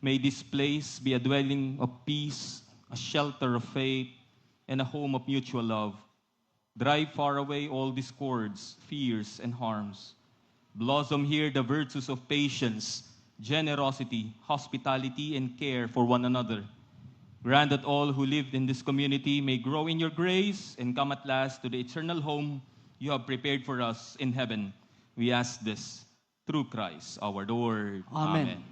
May this place be a dwelling of peace, a shelter of faith, and a home of mutual love. Drive far away all discords, fears, and harms. Blossom here the virtues of patience, generosity, hospitality, and care for one another. Grant that all who live in this community may grow in your grace and come at last to the eternal home you have prepared for us in heaven. We ask this through Christ our Lord. Amen.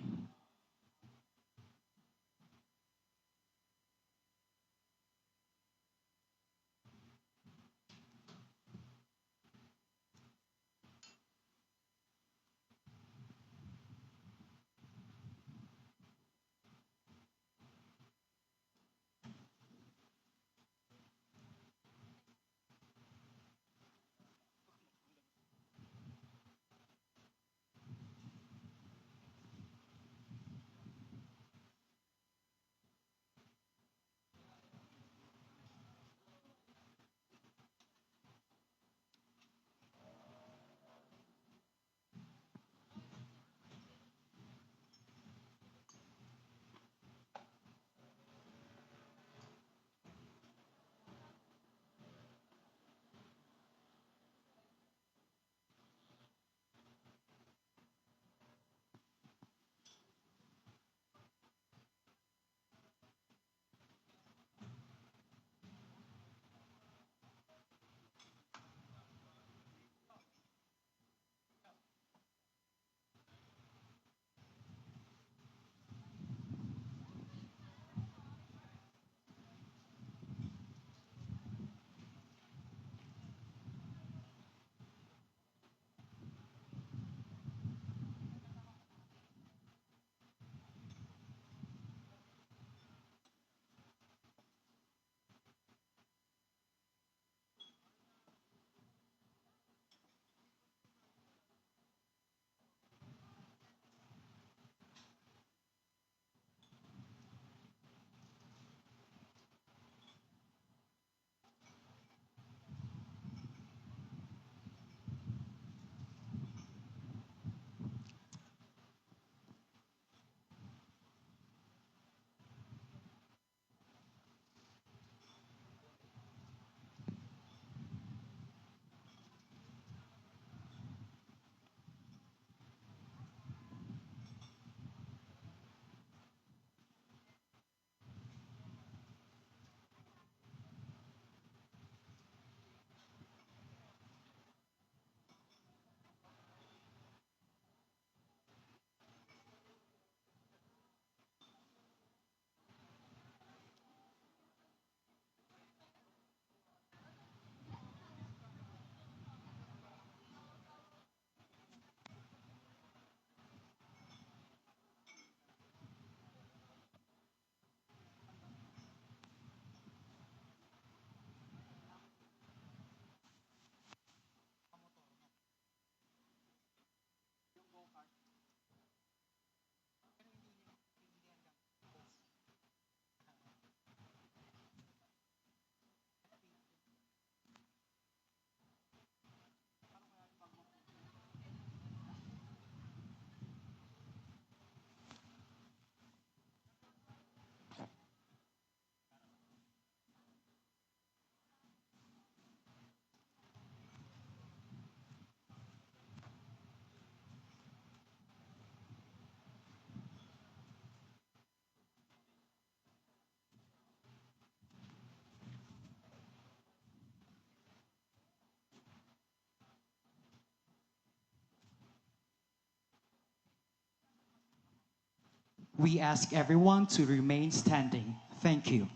We ask everyone to remain standing. Thank you.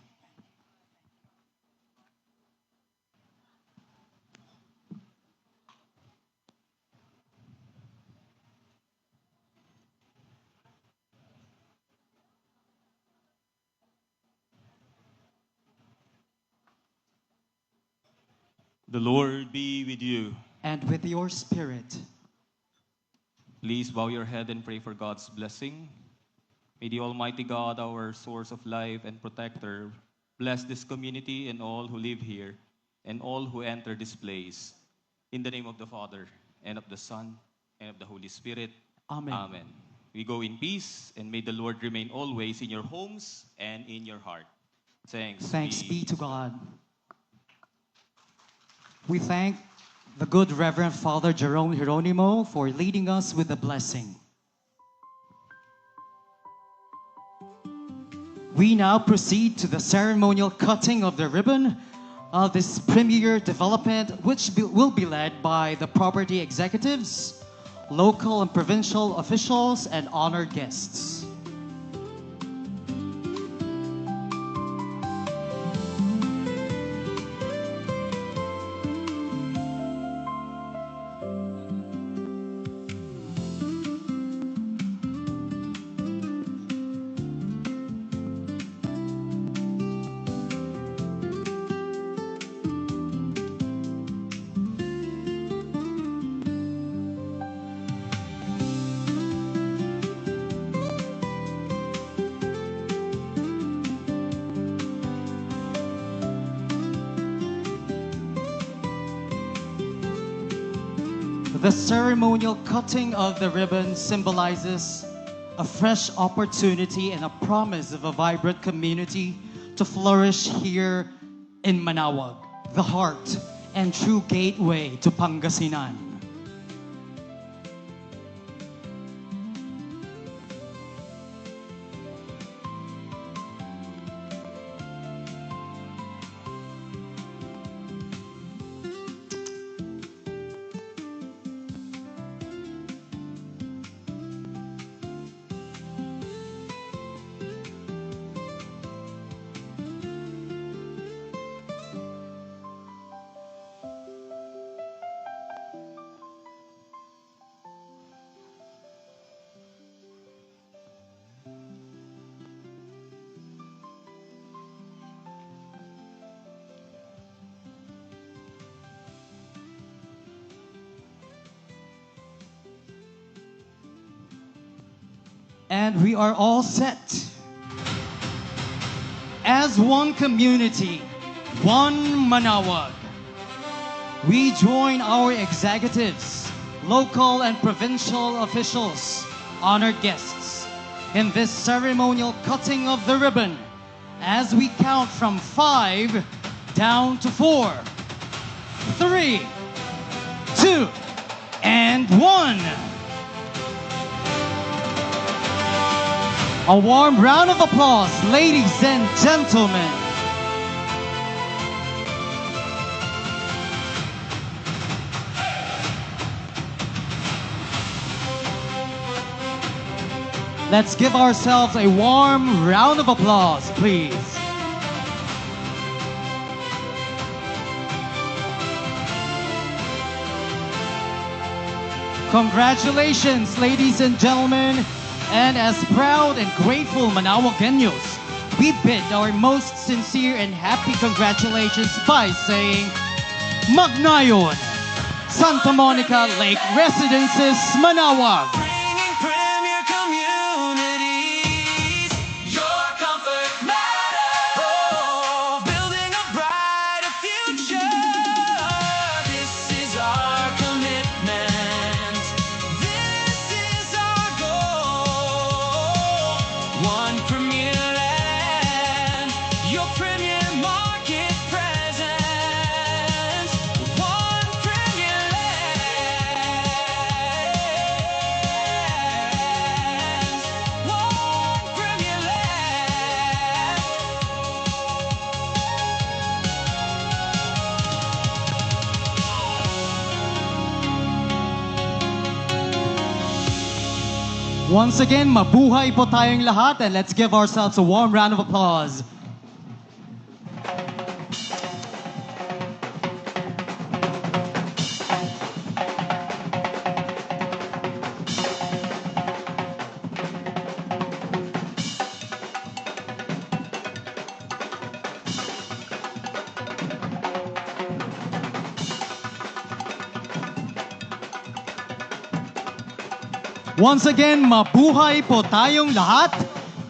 The Lord be with you. And with your spirit, Please bow your head and pray for God's blessing. May the Almighty God, our source of life and protector, bless this community and all who live here and all who enter this place. In the name of the Father, and of the Son, and of the Holy Spirit. Amen. Amen. We go in peace, and may the Lord remain always in your homes and in your heart. Thanks be to God. We thank the good Reverend Father Jerome Hieronimo for leading us with the blessing. We now proceed to the ceremonial cutting of the ribbon of this premier development, which will be led by the property executives, local and provincial officials, and honored guests. The ceremonial cutting of the ribbon symbolizes a fresh opportunity and a promise of a vibrant community to flourish here in Manaoag, the heart and true gateway to Pangasinan. And we are all set. As one community, one Manaoag, we join our executives, local and provincial officials, honored guests, in this ceremonial cutting of the ribbon as we count from 5 down to 4, 3, 2, and 1. A warm round of applause, ladies and gentlemen. Let's give ourselves a warm round of applause, please. Congratulations, ladies and gentlemen. And as proud and grateful Manaoageños, we bid our most sincere and happy congratulations by saying, Magnayon, Santa Monica Lake Residences, Manaoag. Bringing premier communities, your comfort matters. Oh, building a brighter future. This is our commitment. This is our goal. One premier land, your premier market presence. One premier land, one premier land. Once again, mabuhay po tayong lahat, and let's give ourselves a warm round of applause. Once again, mabuhay po tayong lahat.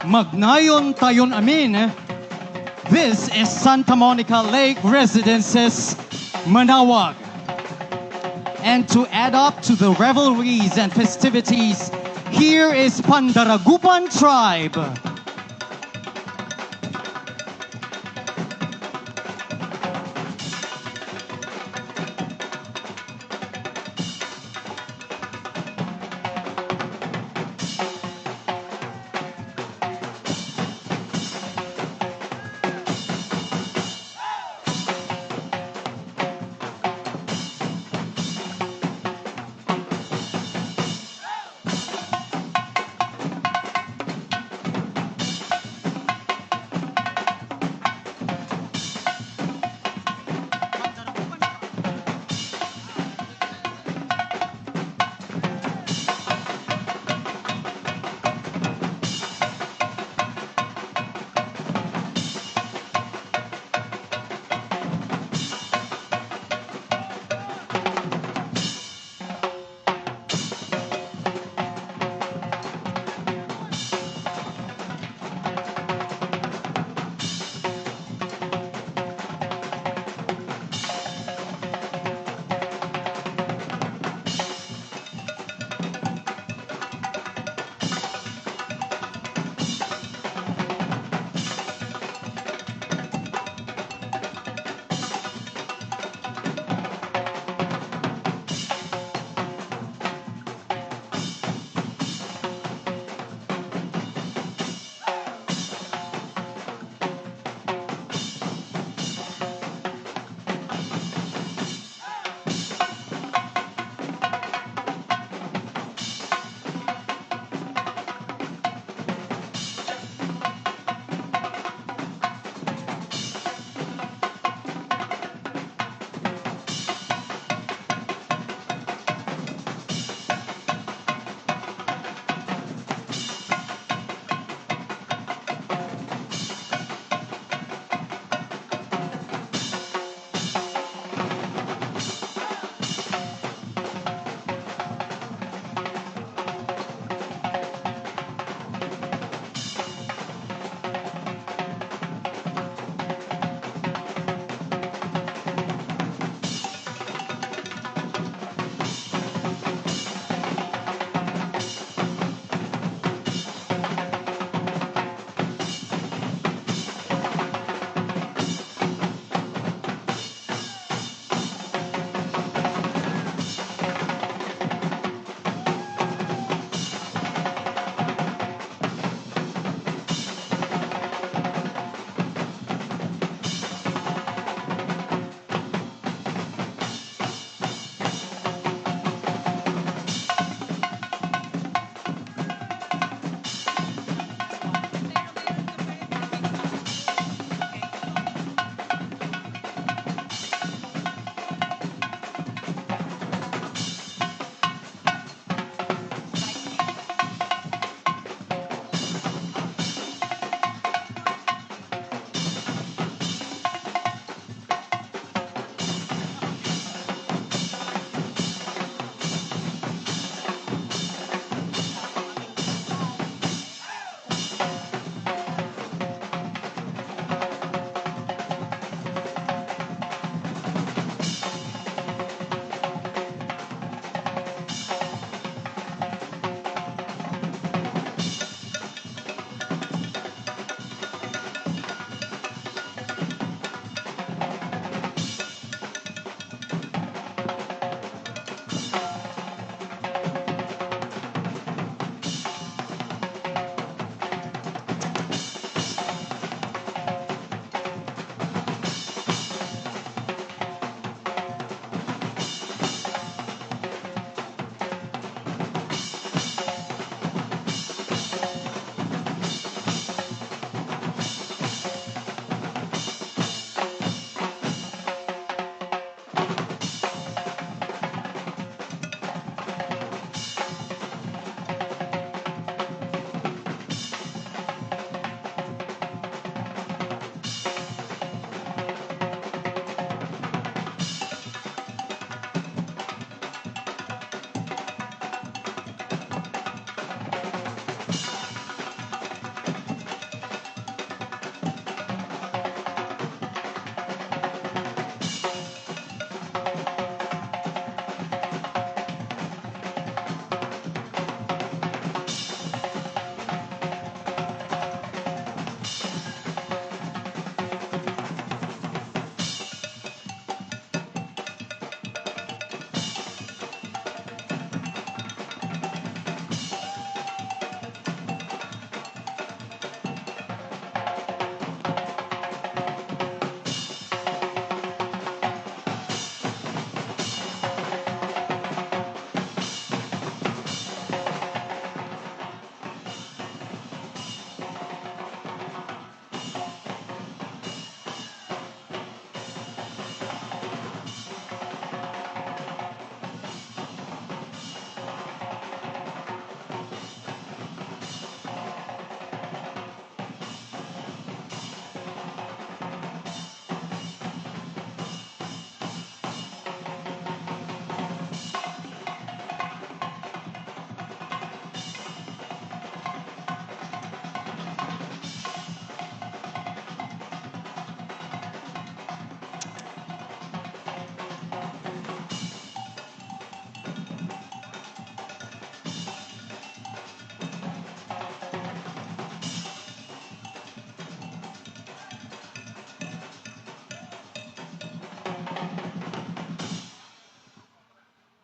Magnayon tayon amin. This is Santa Monica Lake Residences, Manaoag. And to add up to the revelries and festivities Here is Pandaragupan Tribe.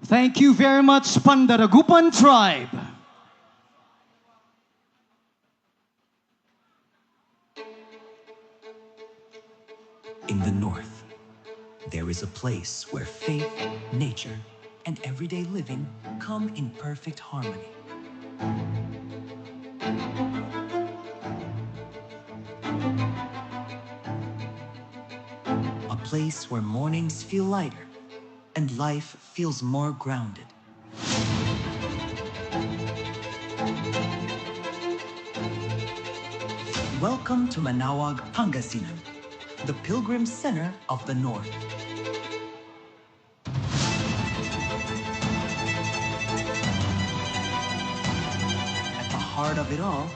Thank you very much, Pandaragupan Tribe. In the north, there is a place where faith, nature, and everyday living come in perfect harmony. A place where mornings feel lighter and life feels more grounded. Welcome to Manaoag, Pangasinan, the Pilgrim Center of the North. At the heart of it all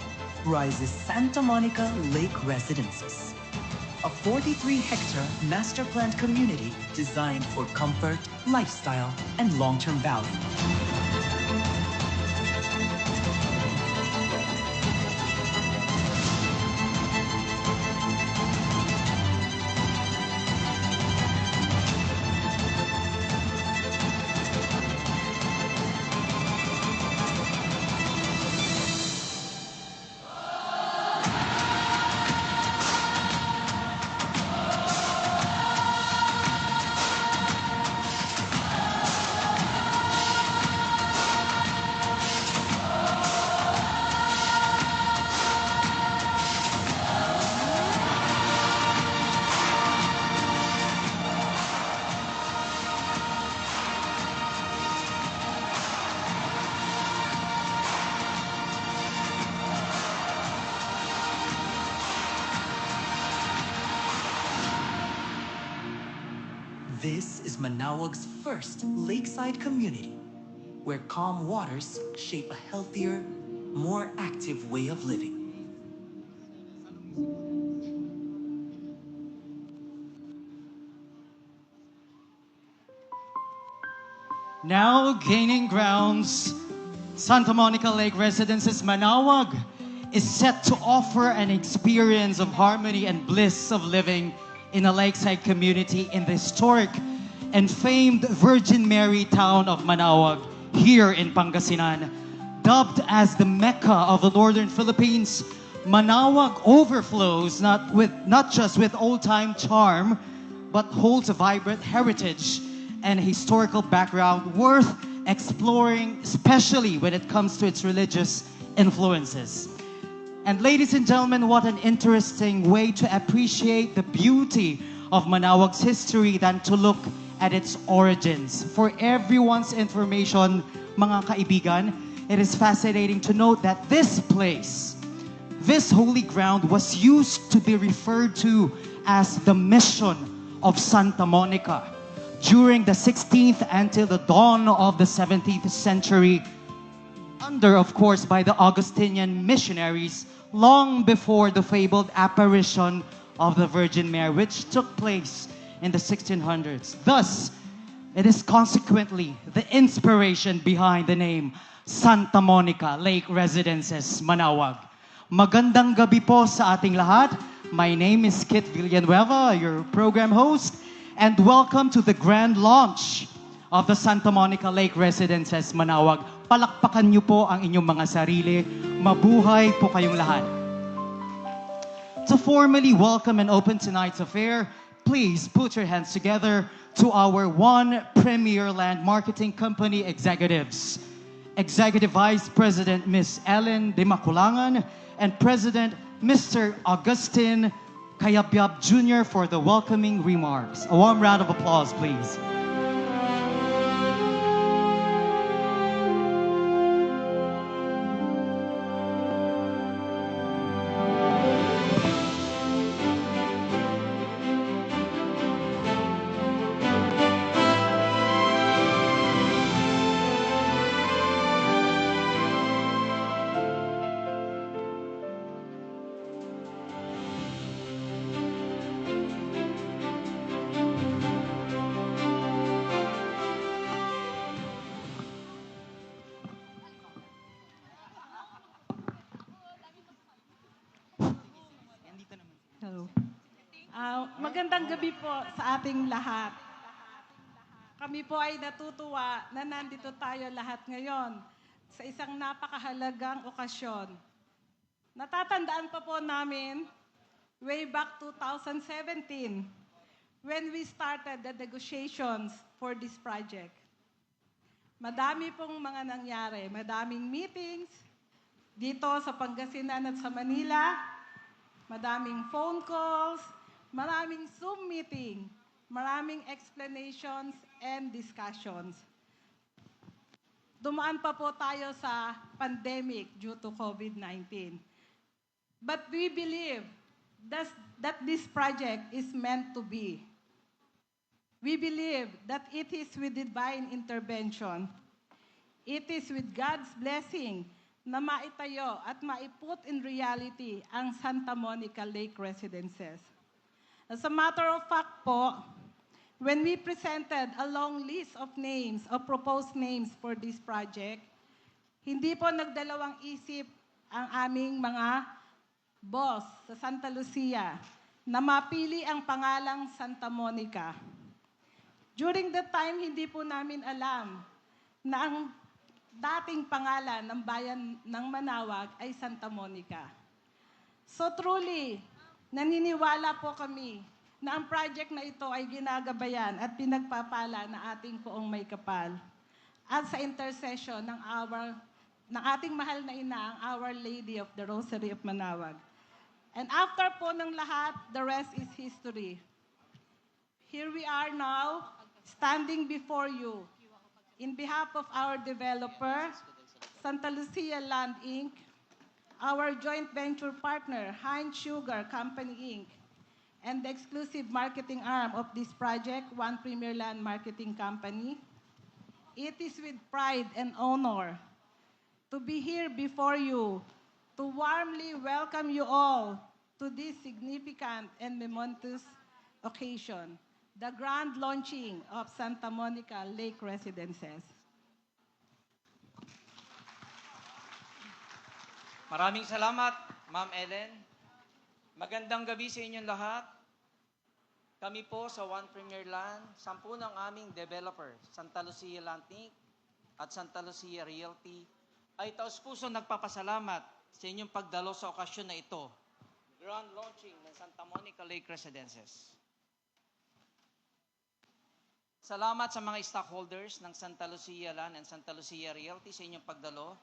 rises Santa Monica Lake Residences, a 43-hectare master planned community designed for comfort, lifestyle, and long-term value. This is Manaoag's first lakeside community, where calm waters shape a healthier, more active way of living. Now gaining grounds, Santa Monica Lake Residences Manaoag is set to offer an experience of harmony and bliss of living in a lakeside community in the historic and famed Virgin Mary town of Manaoag here in Pangasinan. Dubbed as the Mecca of the Northern Philippines, Manaoag overflows not just with old-time charm, but holds a vibrant heritage and historical background worth exploring, especially when it comes to its religious influences. And ladies and gentlemen, what an interesting way to appreciate the beauty of Manaoag's history than to look at its origins. For everyone's information, mga kaibigan, it is fascinating to note that this place, this holy ground, was used to be referred to as the Mission of Santa Monica during the 16th until the dawn of the 17th century, under, of course, by the Augustinian missionaries, long before the fabled apparition of the Virgin Mary, which took place in the 1600s. Thus, it is consequently the inspiration behind the name Santa Monica Lake Residences, Manaoag. Magandang gabi po sa ating lahat. My name is Kit Villanueva, your program host, and welcome to the grand launch of the Santa Monica Lake Residences, Manaoag. Palakpakan niyo po ang inyong mga sarili. Mabuhay po kayong lahat. To formally welcome and open tonight's affair, please put your hands together to our one premier land marketing company executives. Executive Vice President Ms. Ellen De Maculangan and President Mr. Augustin Kayabyab Jr. for the welcoming remarks. A warm round of applause, please. Hello. Magandang gabi po sa ating lahat. Kami po ay natutuwa na nandito tayo lahat ngayon sa isang napakahalagang okasyon. Natatandaan pa po namin way back 2017 when we started the negotiations for this project. Madami pong mga nangyari, madaming meetings dito sa Pangasinan at sa Manila, madaming phone calls, maraming Zoom meeting, maraming explanations and discussions. Dumaan pa po tayo sa pandemic due to COVID-19. But we believe that this project is meant to be. We believe that it is with divine intervention. It is with God's blessing na maitayo at maiput in reality ang Santa Monica Lake Residences. As a matter of fact po, when we presented a long list of names, of proposed names for this project, hindi po nagdalawang isip ang aming mga boss sa Santa Lucia na mapili ang pangalang Santa Monica. During that time, hindi po namin alam na ang dating pangalan ng bayan ng Manawag ay Santa Monica. So truly, naniniwala po kami na ang project na ito ay ginagabayan at pinagpapala na ating poong may kapal. At sa intercession ng ating mahal na ina, ang Our Lady of the Rosary of Manawag. And after po ng lahat, the rest is history. Here we are now, standing before you, in behalf of our developer, Santa Lucia Land Inc., our joint venture partner, Heinz Sugar Company Inc., and the exclusive marketing arm of this project, One Premier Land Marketing Company. It is with pride and honor to be here before you to warmly welcome you all to this significant and momentous occasion, the grand launching of Santa Monica Lake Residences. Maraming salamat, Ma'am Ellen. Magandang gabi sa inyong lahat. Kami po sa One Premier Land, 10 ng aming developer, Santa Lucia Land Inc. at Santa Lucia Realty, ay taus-puso nagpapasalamat sa inyong pagdalo sa okasyon na ito, grand launching ng Santa Monica Lake Residences. Salamat sa mga stockholders ng Santa Lucia Land and Santa Lucia Realty sa inyong pagdalo.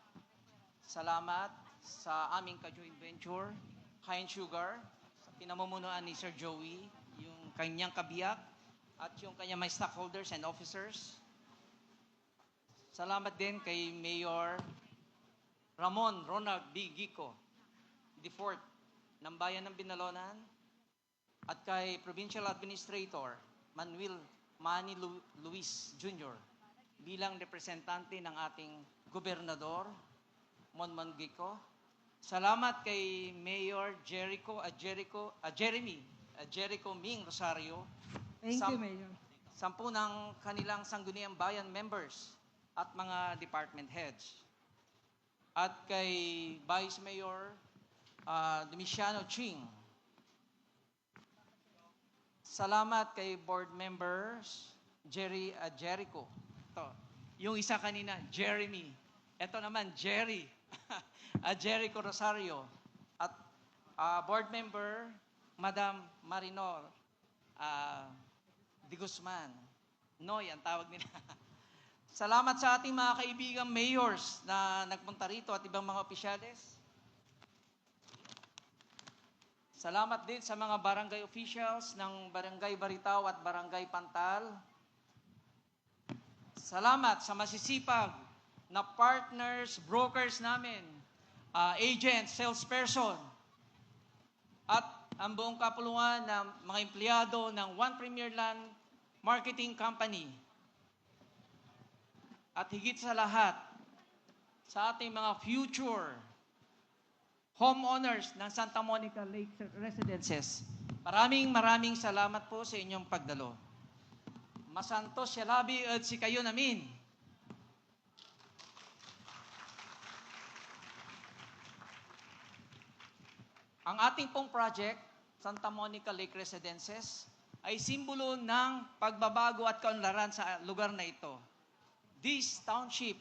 Salamat sa aming ka-joint venture, Heinz Sugar, sa pinamumunuan ni Sir Joey, yung kanyang kabiyak, at yung kanyang mga stockholders and officers. Salamat din kay Mayor Ramon Ronald D. Gico, IV ng Bayan ng Binalonan, at kay Provincial Administrator Manuel Manny Luis Jr. bilang representante ng ating Gobernador Monmon Gico. Salamat kay Mayor Jericho Ming Rosario. Thank you, Mayor. 10 ng kanilang Sangguniang Bayan members at mga department heads. At kay Vice Mayor Domiciano Ching. Salamat kay board members Jericho. Ito, yung isa kanina, Jeremy. Ito naman, Jerry. Jericho Rosario. At board member, Madam Marinor Di Guzman. Noy, ang tawag nila. Salamat sa ating mga kaibigang mayors na nagpunta rito at ibang mga opisyales. Salamat din sa mga barangay officials ng Barangay Baritaw at Barangay Pantal. Salamat sa masisipag na partners, brokers namin, agents, salesperson, at ang buong kapulungan ng mga empleyado ng One Premier Land Marketing Company. At higit sa lahat, sa ating mga future homeowners ng Santa Monica Lake Residences, maraming salamat po sa inyong pagdalo. Masantos siya labi at si kayo namin. Ang ating pong project, Santa Monica Lake Residences, ay simbolo ng pagbabago at kaunlaran sa lugar na ito. This township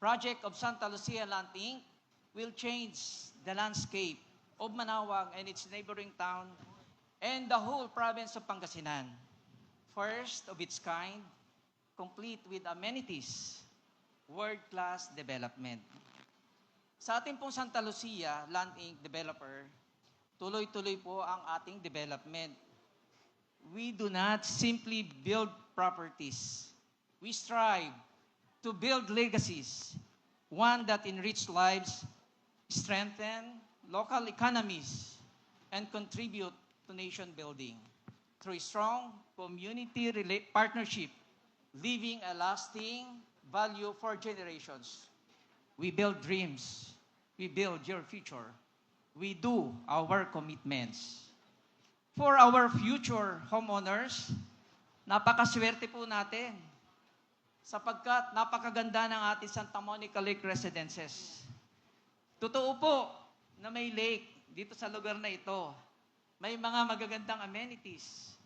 project of Santa Lucia Land Inc. will change the landscape of Manaoag and its neighboring town and the whole province of Pangasinan. First of its kind, complete with amenities, world-class development. Sa ating pong Santa Lucia Land Inc. developer, tuloy-tuloy po ang ating development. We do not simply build properties. We strive to build legacies, one that enrich lives, strengthen local economies, and contribute to nation building through strong community partnership, leaving a lasting value for generations. We build dreams. We build your future. We do our commitments. For our future homeowners, napakaswerte po natin sapagkat napakaganda ng ating Santa Monica Lake Residences. Totoo po na may lake dito sa lugar na ito. May mga magagandang amenities.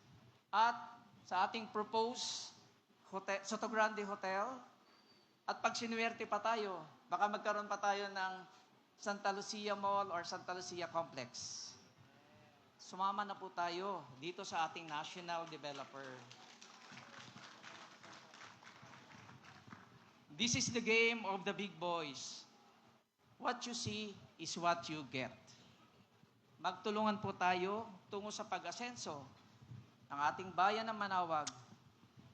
At sa ating proposed hotel, Soto Grande Hotel, at pag sinuwerte pa tayo, baka magkaroon pa tayo ng Santa Lucia Mall or Santa Lucia Complex. Sumama na po tayo dito sa ating national developer. This is the game of the big boys. What you see is what you get. Magtulungan po tayo tungo sa pag-asenso ng ating bayan ng Manaoag,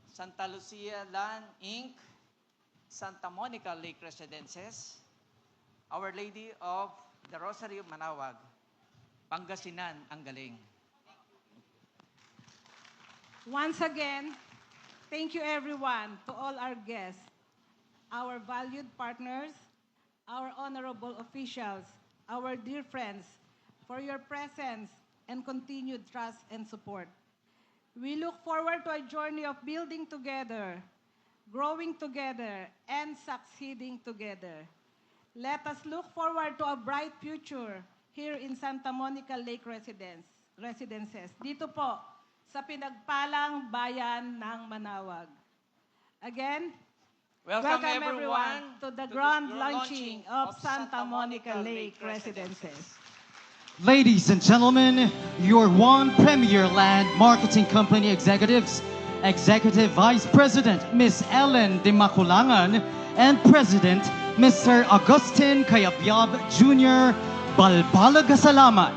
Santa Lucia Land Inc., Santa Monica Lake Residences, Our Lady of the Rosary of Manaoag, Pangasinan ang galing. Once again, thank you everyone, to all our guests, our valued partners, our honorable officials, our dear friends, for your presence and continued trust and support. We look forward to a journey of building together, growing together, and succeeding together. Let us look forward to a bright future here in Santa Monica Lake Residences. Dito po, sa pinagpalang bayan ng Manaoag. Again, welcome everyone to the grand launching of Santa Monica Lake Residences. Ladies and gentlemen, your One Premier Land Marketing Company executives, Executive Vice President Ms. Ellen de Maculangan and President Mr. Agustin Cayabyab Jr., balbalaga salamat.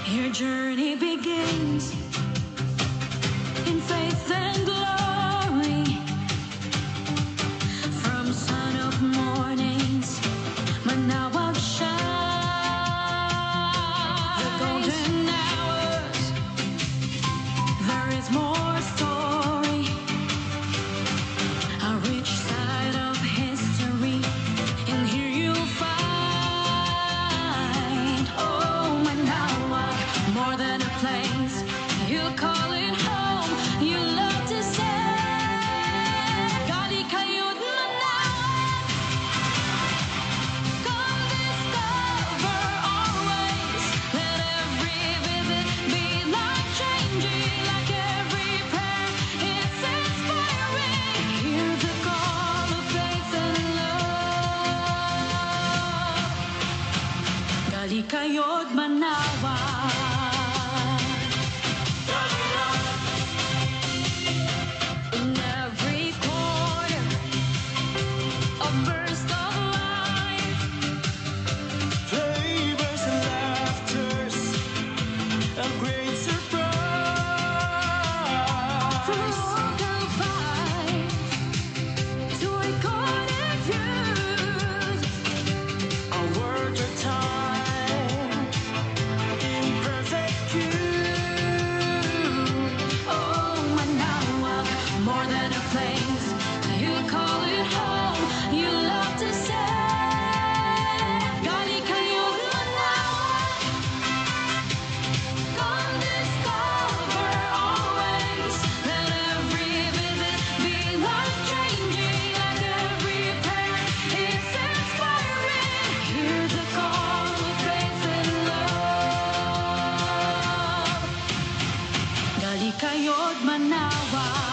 Your journey begins in faith and glory. From sun of mornings, Manaoag shines. The golden hours, there is more story. A rich side of history, and here you'll find. Oh, Manaoag, more than a place, you call it home. You love to say, Gali kayo't Manaoag. Come discover our ways. Let every visit be life changing, like every prayer great surprise. Local vibes to recorded views. A word of time in perfect cue. Oh, Manawa, more than a place. You call it home. You love to say, Gali kayo Manawa. Come discover always. Let every visit be life-changing. Let every prayer is inspiring. Hear the call of faith and love. Gali kayo't manawag.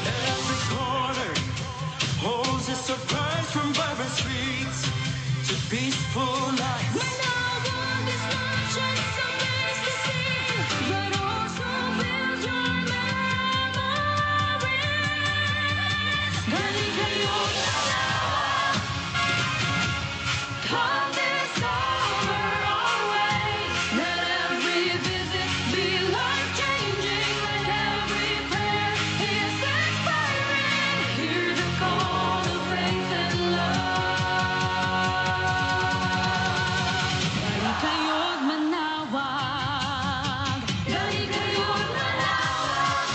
Every corner holds a surprise, from vibrant streets to peaceful nights. Manawag is not just a place to see, but also build your memories. Gali kayo't manawag. Come discover always. Let every visit be life-changing. Let every prayer is inspiring. Hear the call of faith and love. Gali kayo't manawag. Gali kayo't manawag.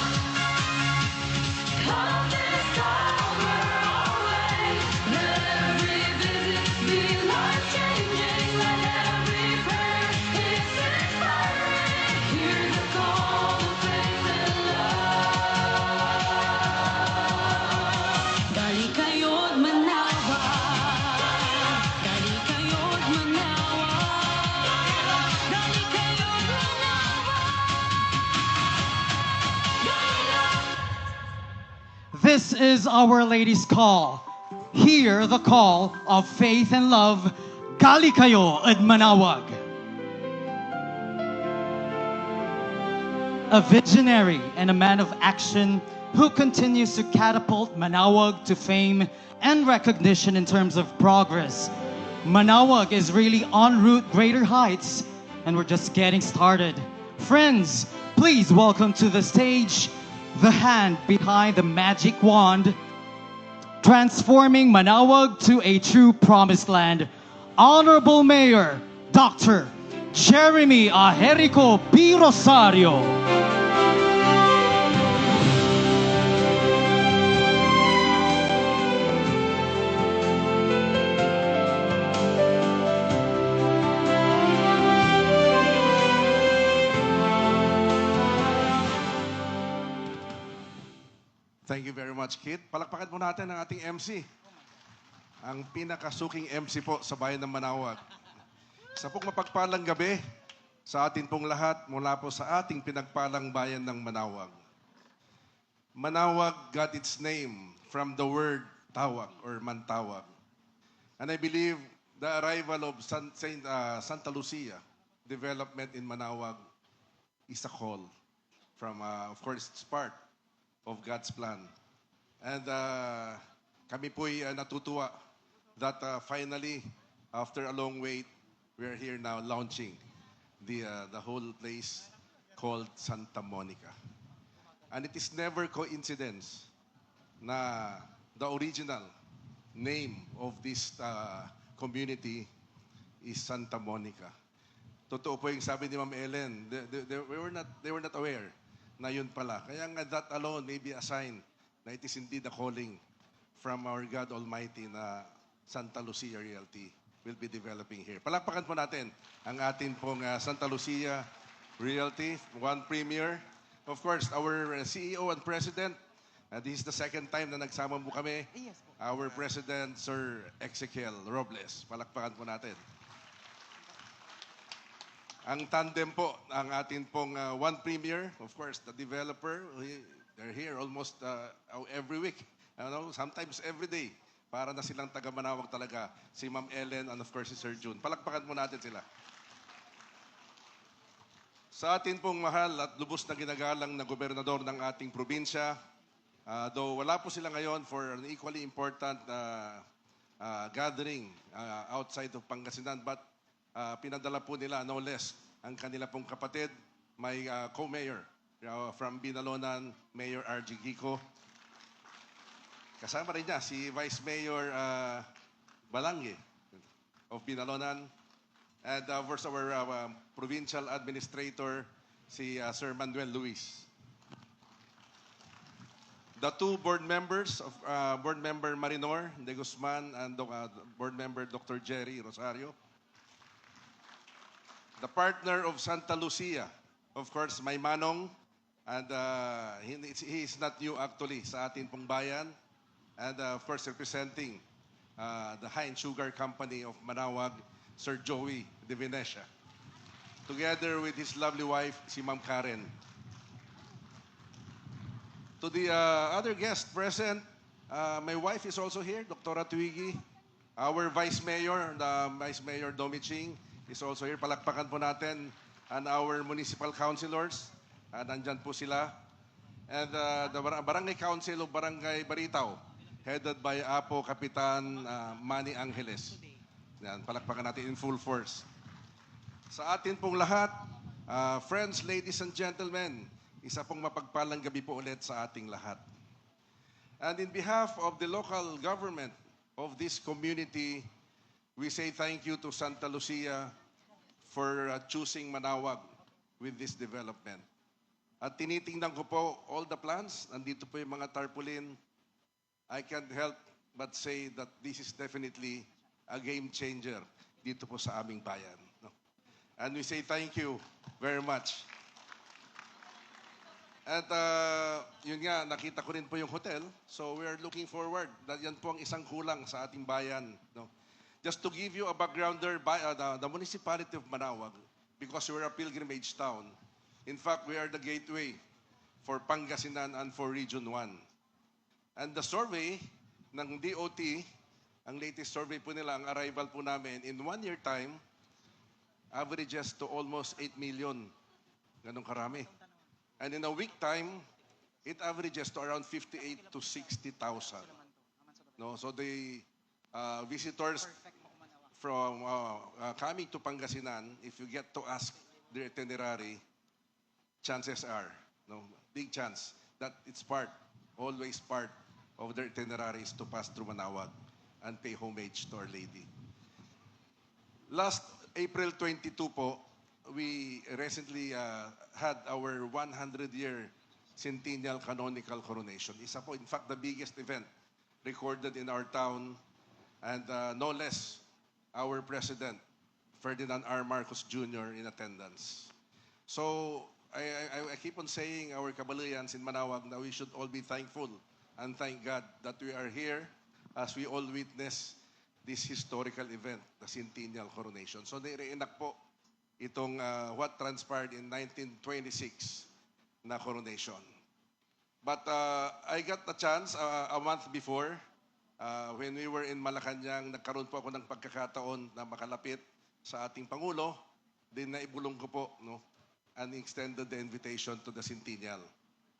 Come discover always. Let every visit be life-changing. Let every prayer is inspiring. Hear the call of faith and love. Gali kayo't manawag. Gali kayo't manawag. Gali kayo't manawag. This is Our Lady's Call. Hear the call of faith and love. Gali kayo at manawag. A visionary and a man of action who continues to catapult Manawag to fame and recognition in terms of progress. Manawag is really en route greater heights, and we're just getting started. Friends, please welcome to the stage the hand behind the magic wand, transforming Manawag to a true promised land. Honorable Mayor, Dr. Jeremy Aherico P. Rosario. Thank you very much, Kit. Palakpakan po natin ang ating MC. Ang pinakasuking MC po sa bayan ng Manawag. Sa pong mapagpalang gabi sa atin pong lahat mula po sa ating pinagpalang bayan ng Manawag. Manawag got its name from the word tawag or mantawag. And I believe the arrival of Santa Lucia development in Manawag is a call from, of course, it's part of God's plan. And kami po'y natutuwa that finally, after a long wait, we are here now launching the whole place called Santa Monica. And it is never coincidence na the original name of this community is Santa Monica. Totoo po yung sabi ni Ma'am Ellen, they were not aware na yun pala. Kaya nga that alone may be a sign na it is indeed a calling from our God Almighty na Santa Lucia Realty will be developing here. Palakpakan po natin ang atin pong Santa Lucia Realty, one premier. Of course, our CEO and President, this is the second time na nagsama mo kami. Our President, Sir Ezekiel Robles. Palakpakan po natin. Ang tandem po, ang atin pong one premier, of course, the developer, They're here almost every week. Sometimes every day. Para na silang taga-Manawag talaga. Si Ma'am Ellen and of course si Sir June. Palakpakan mo natin sila. Sa atin pong mahal at lubos na ginagalang na gobernador ng ating probinsya, though wala po sila ngayon for an equally important gathering outside of Pangasinan, but pinadala po nila no less ang kanila pong kapatid, may co-mayor from Binalonan, Mayor RG Gico. Kasama rin niya si Vice Mayor Balangge of Binalonan. And of course, our provincial administrator, si Sir Manuel Luis. The two board members of Board Member Marinor De Guzman and Board Member Dr. Jerry Rosario. The partner of Santa Lucia, of course, may Manong, and he is not new actually sa atin pong bayan. And of course, representing the Heinz Sugar Company of Manawag, Sir Joey De Venecia. Together with his lovely wife, si Ma'am Karen. To the other guests present, my wife is also here, Dr. Twiggy. Our Vice Mayor, the Vice Mayor Domiching, is also here. Palakpakan po natin. And our municipal councilors, nandyan po sila. And the Barangay Council of Barangay Baritaw, headed by Apo Kapitan Manny Angeles. Yan, palakpakan natin in full force. Sa atin pong lahat, friends, ladies and gentlemen, isa pong mapagpalang gabi po ulit sa ating lahat. And in behalf of the local government of this community, we say thank you to Santa Lucia for choosing Manawag with this development. At tinitingnan ko po all the plans, nandito po yung mga tarpaulin. I can't help but say that this is definitely a game changer dito po sa aming bayan. No? And we say thank you very much. At yun nga, nakita ko rin po yung hotel. So we are looking forward. Yan po ang isang kulang sa ating bayan. No? Just to give you a background there, the municipality of Manawag, because we're a pilgrimage town, in fact, we are the gateway for Pangasinan and for Region 1. And the survey ng DOT, ang latest survey po nila, ang arrival po namin, in 1 year time, averages to almost 8 million. Ganun karami. And in a week time, it averages to around 58 to 60,000. No, so the visitors from coming to Pangasinan, if you get to ask their itinerary, chances are, no, big chance that it's always part of their itineraries to pass through Manawag and pay homage to Our Lady. Last April 22 po, we recently had our 100-year centennial canonical coronation. Isa po, in fact, the biggest event recorded in our town, and no less, our President, Ferdinand R. Marcos Jr. in attendance. So, I keep on saying, our Kabalayans in Manawag, that we should all be thankful and thank God that we are here as we all witness this historical event, the centennial coronation. So, nire-enact po itong what transpired in 1926 na coronation. But I got the chance a month before, when we were in Malacanang, nagkaroon po ako ng pagkakataon na makalapit sa ating Pangulo, din na ibulong ko po, no, and extended the invitation to the centennial.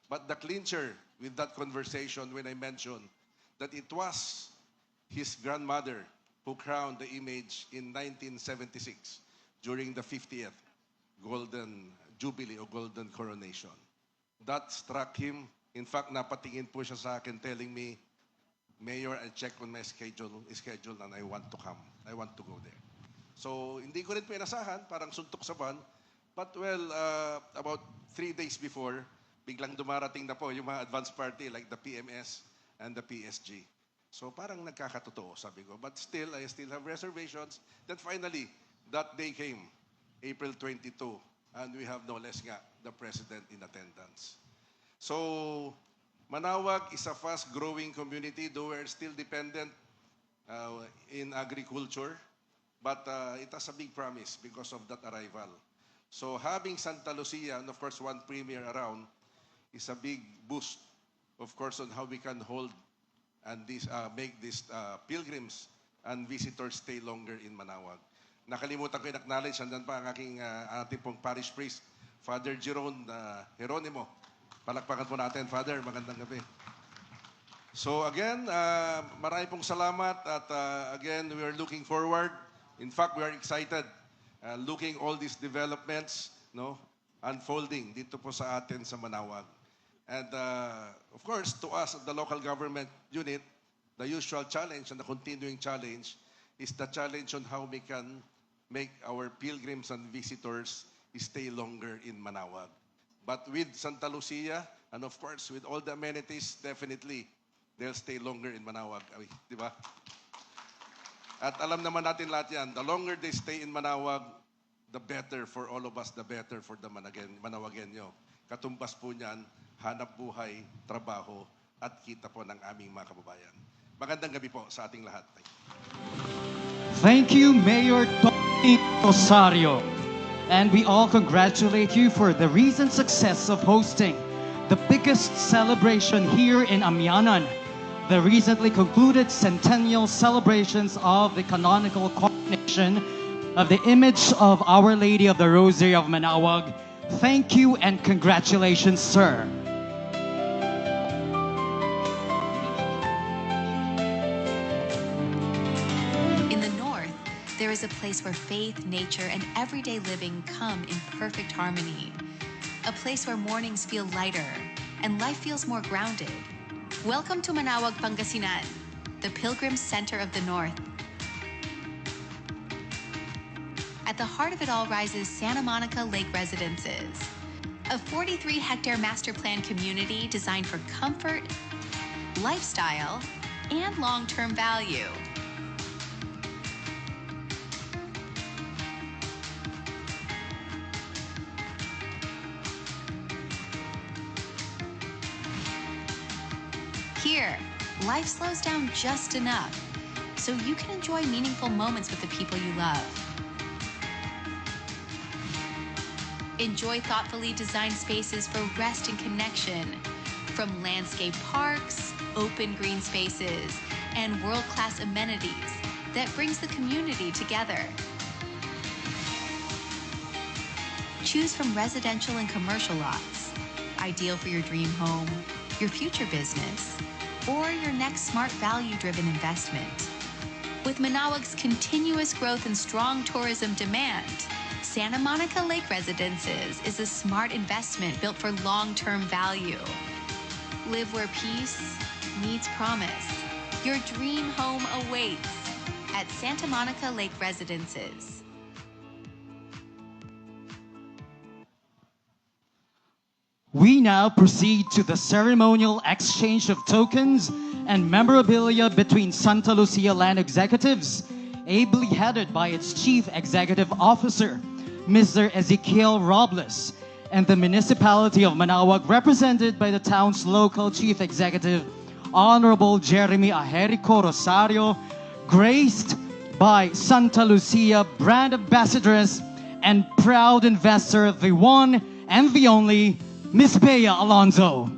But the clincher with that conversation when I mentioned that it was his grandmother who crowned the image in 1976 during the 50th Golden Jubilee or Golden Coronation. That struck him. In fact, napatingin po siya sa akin telling me, Mayor, I checked on my schedule and I want to come. I want to go there. So, hindi ko rin po inasahan, parang suntok sa van. But well, about 3 days before, biglang dumarating na po yung mga advance party like the PMS and the PSG. So parang nagkakatotoo, sabi ko. But still, I still have reservations. Then finally, that day came, April 22, and we have no less nga, the President in attendance. So, Manawag is a fast-growing community, though we're still dependent in agriculture. But it has a big promise because of that arrival. So having Santa Lucia, and of course one premier around, is a big boost of course, on how we can hold and make these pilgrims and visitors stay longer in Manaoag. Nakalimutan ko i-acknowledge, andyan pa ang ating pong parish priest, Father Jerome Geronimo. Palakpakan po natin, Father. Magandang gabi. So again, marami pong salamat at again, we are looking forward. In fact, we are excited looking all these developments unfolding dito po sa atin sa Manaoag. And of course, to us at the local government unit, the usual challenge and the continuing challenge is the challenge on how we can make our pilgrims and visitors stay longer in Manaoag. But with Santa Lucia, and of course, with all the amenities, definitely, they'll stay longer in Manaoag. Di ba? At alam naman natin lahat yan, the longer they stay in Manaoag, the better for all of us, the better for the Manaoagenyo. Katumbas po niyan, hanap buhay, trabaho, at kita po ng aming mga kababayan. Magandang gabi po sa ating lahat. Thank you, Mayor Tony Rosario. And we all congratulate you for the recent success of hosting the biggest celebration here in Amianan, the recently concluded centennial celebrations of the canonical coronation of the image of Our Lady of the Rosary of Manaoag. Thank you and congratulations, sir. In the north, there is a place where faith, nature, and everyday living come in perfect harmony. A place where mornings feel lighter and life feels more grounded. Welcome to Manaoag, Pangasinan, the Pilgrim Center of the North. At the heart of it all rises Santa Monica Lake Residences, a 43-hectare master plan community designed for comfort, lifestyle, and long-term value. Here, life slows down just enough so you can enjoy meaningful moments with the people you love. Enjoy thoughtfully designed spaces for rest and connection, from landscape parks, open green spaces, and world-class amenities that brings the community together. Choose from residential and commercial lots, ideal for your dream home, your future business, or your next smart value-driven investment. With Manaoag's continuous growth and strong tourism demand, Santa Monica Lake Residences is a smart investment built for long-term value. Live where peace meets promise. Your dream home awaits at Santa Monica Lake Residences. We now proceed to the ceremonial exchange of tokens and memorabilia between Santa Lucia Land Executives, ably headed by its Chief Executive Officer, Mr. Ezekiel Robles, and the municipality of Manaoag, represented by the town's local Chief Executive, Honorable Jeremy Aherico Rosario, graced by Santa Lucia Brand Ambassadress and proud investor, the one and the only, Miss Bea Alonzo.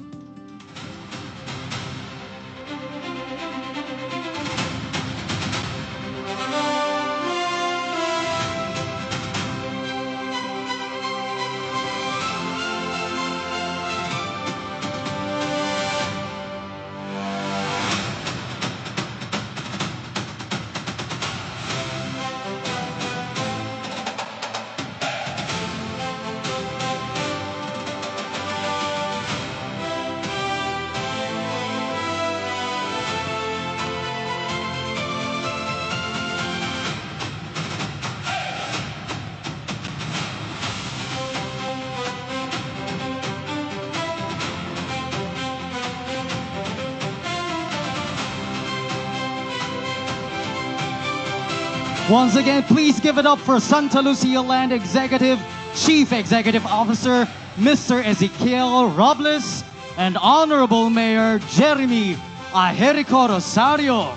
Once again, please give it up for Santa Lucia Land Executive, Chief Executive Officer, Mr. Ezekiel Robles, and Honorable Mayor Jeremy Aherico Rosario.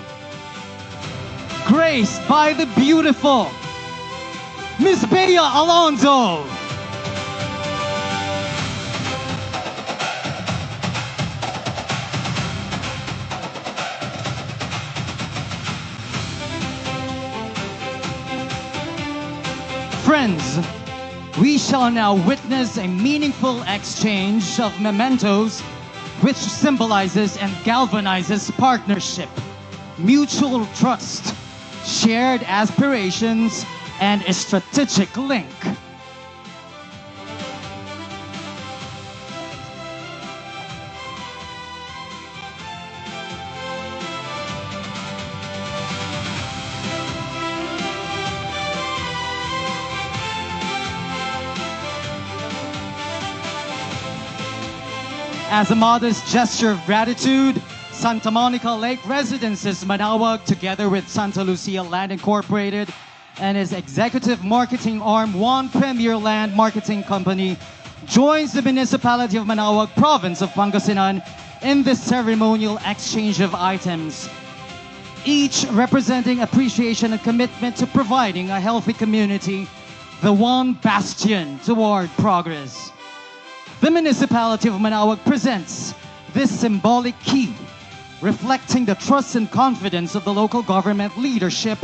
Graced by the beautiful Miss Bea Alonzo. Friends, we shall now witness a meaningful exchange of mementos which symbolizes and galvanizes partnership, mutual trust, shared aspirations, and a strategic link. As a modest gesture of gratitude, Santa Monica Lake Residences Manaoag, together with Santa Lucia Land Incorporated and its executive marketing arm, One Premier Land Marketing Company, joins the municipality of Manaoag, province of Pangasinan, in this ceremonial exchange of items, each representing appreciation and commitment to providing a healthy community, the one bastion toward progress. The municipality of Manaoag presents this symbolic key, reflecting the trust and confidence of the local government leadership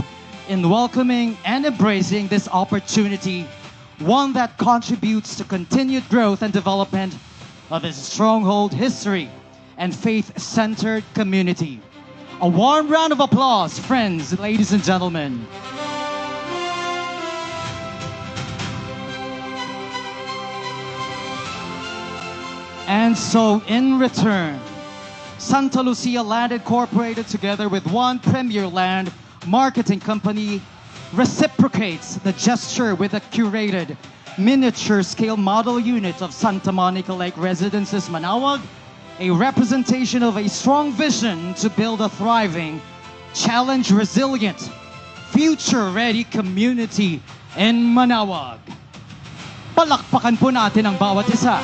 in welcoming and embracing this opportunity, one that contributes to continued growth and development of this stronghold history and faith-centered community. A warm round of applause, friends, ladies and gentlemen. And so, in return, Santa Lucia Land Incorporated, together with One Premier Land Marketing Company, reciprocates the gesture with a curated miniature-scale model unit of Santa Monica Lake Residences Manaoag, a representation of a strong vision to build a thriving, challenge-resilient, future-ready community in Manaoag. Palakpakan po natin ang bawat isa.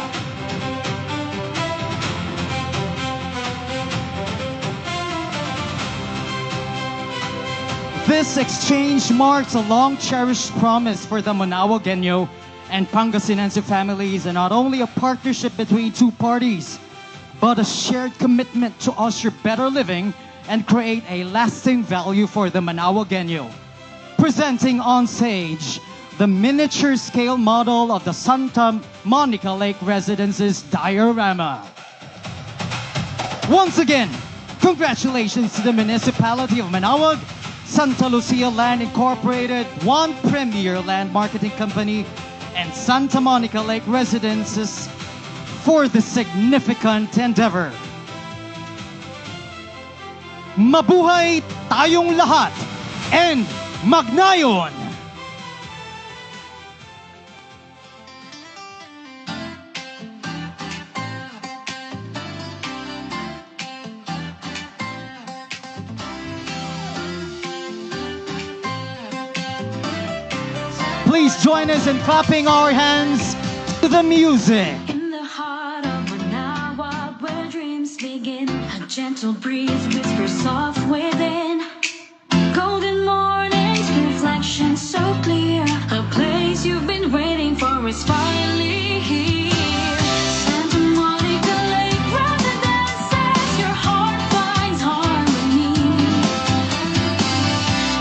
This exchange marks a long-cherished promise for the Manaoagenyo and Pangasinense families, and not only a partnership between two parties, but a shared commitment to usher better living and create a lasting value for the Manaoagenyo. Presenting on stage the miniature-scale model of the Santa Monica Lake Residences diorama. Once again, congratulations to the municipality of Manaoag, Santa Lucia Land Incorporated, One Premier Land Marketing Company, and Santa Monica Lake Residences for this significant endeavor. Mabuhay tayong lahat and magnayon! Please join us in clapping our hands to the music. In the heart of Manaoag, where dreams begin, a gentle breeze whispers soft within. Golden mornings, reflection so clear. A place you've been waiting for is finally here. Santa Monica Lake Residences, your heart finds harmony.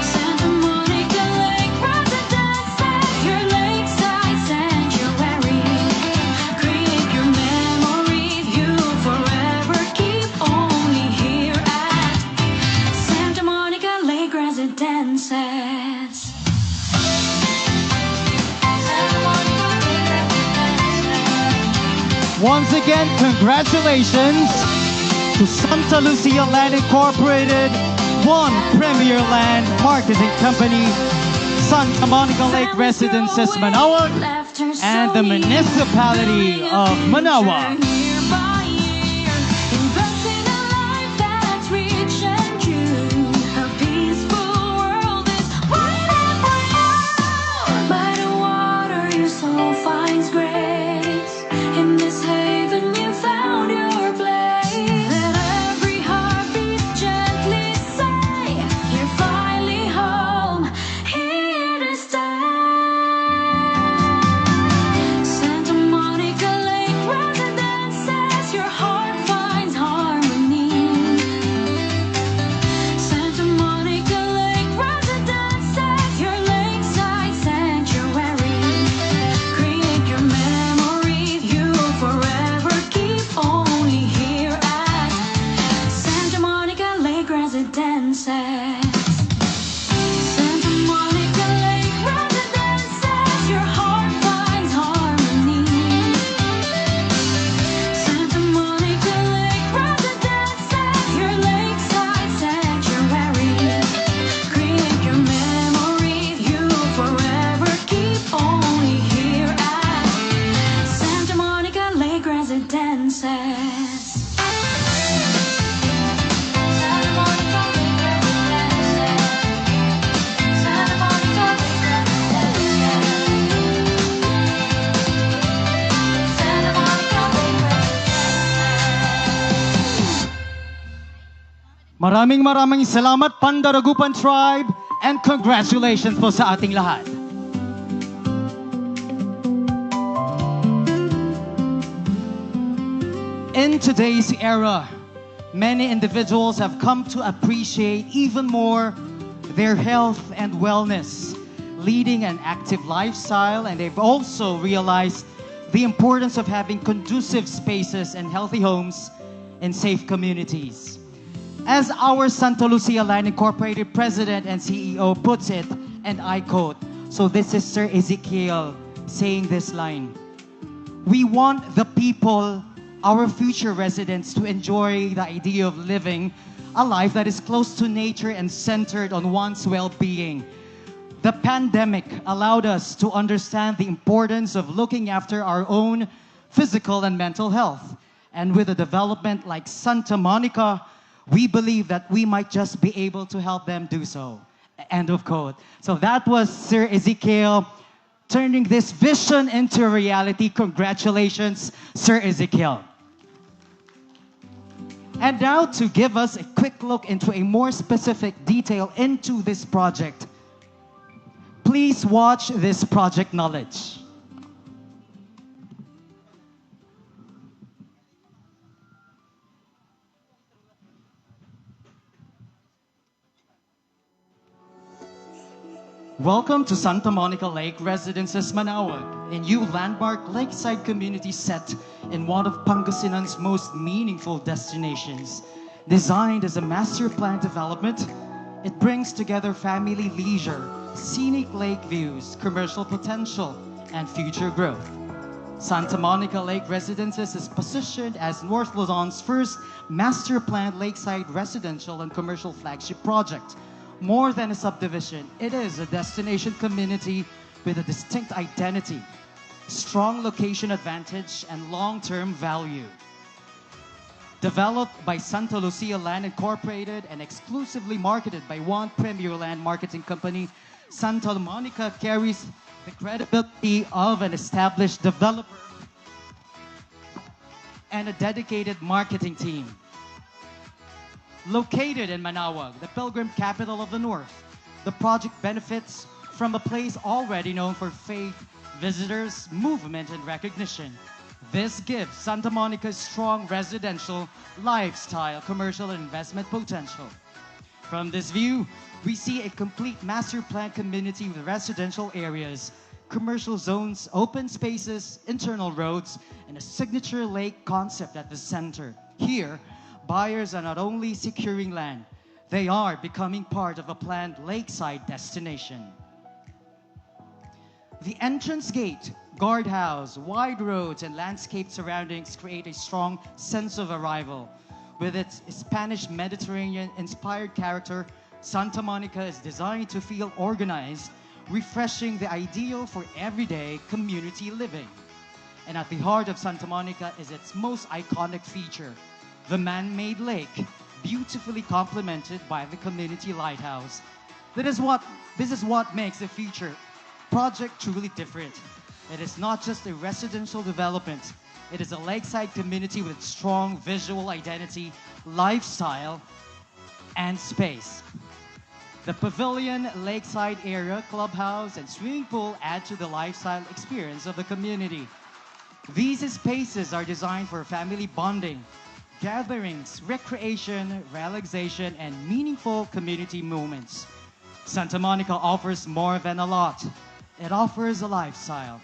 Santa Monica Lake Residences, your lakeside sanctuary. Create your memories you'll forever keep only here at Santa Monica Lake Residences. Once again, congratulations to Santa Lucia Land Incorporated, One Premier Land Marketing Company, Santa Monica Lake Residences Manaoag, and the municipality of Manaoag. Year by year, investing a life that's rich and true. A peaceful world is waiting for you. By the water, your soul finds grace. In this haven, you found your place. Let every heartbeat gently say, you're finally home, here to stay. Santa Monica Lake Residences. Santa Monica Lake residences, your heart finds harmony. Santa Monica Lake residences, your lakeside sanctuary. Create your memories you'll forever keep only here at Santa Monica Lake Residences. Santa Monica Lake Residences. Santa Monica Lake Residences. Santa Monica Lake Residences. Maraming salamat Pandaragupan Tribe and congratulations po sa ating lahat. In today's era, many individuals have come to appreciate even more their health and wellness, leading an active lifestyle, and they've also realized the importance of having conducive spaces and healthy homes in safe communities. As our Santa Lucia Land Incorporated President and CEO puts it, and I quote, so this is Sir Ezekiel saying this line, "We want the people, our future residents, to enjoy the idea of living a life that is close to nature and centered on one's well-being. The pandemic allowed us to understand the importance of looking after our own physical and mental health. And with a development like Santa Monica, we believe that we might just be able to help them do so." End of quote. So that was Sir Ezekiel turning this vision into reality. Congratulations, Sir Ezekiel. And now to give us a quick look into a more specific detail into this project, please watch this project knowledge. Welcome to Santa Monica Lake Residences, Manaoag, a new landmark lakeside community set in one of Pangasinan's most meaningful destinations. Designed as a master plan development, it brings together family leisure, scenic lake views, commercial potential, and future growth. Santa Monica Lake Residences is positioned as North Luzon's first master planned lakeside residential and commercial flagship project. More than a subdivision, it is a destination community with a distinct identity, strong location advantage, and long-term value. Developed by Santa Lucia Land Incorporated and exclusively marketed by one premier land marketing company, Santa Monica carries the credibility of an established developer and a dedicated marketing team. Located in Manaoag, the pilgrim capital of the North, the project benefits from a place already known for faith, visitors, movement, and recognition. This gives Santa Monica strong residential, lifestyle, commercial, and investment potential. From this view, we see a complete master plan community with residential areas, commercial zones, open spaces, internal roads, and a signature lake concept at the center. Here, buyers are not only securing land, they are becoming part of a planned lakeside destination. The entrance gate, guardhouse, wide roads, and landscape surroundings create a strong sense of arrival. With its Spanish Mediterranean-inspired character, Santa Monica is designed to feel organized, refreshing the ideal for everyday community living. And at the heart of Santa Monica is its most iconic feature, the man-made lake, beautifully complemented by the community lighthouse. This is what makes the feature project truly different. It is not just a residential development. It is a lakeside community with strong visual identity, lifestyle, and space. The pavilion, lakeside area, clubhouse, and swimming pool add to the lifestyle experience of the community. These spaces are designed for family bonding, gatherings, recreation, relaxation, and meaningful community moments. Santa Monica offers more than a lot. It offers a lifestyle.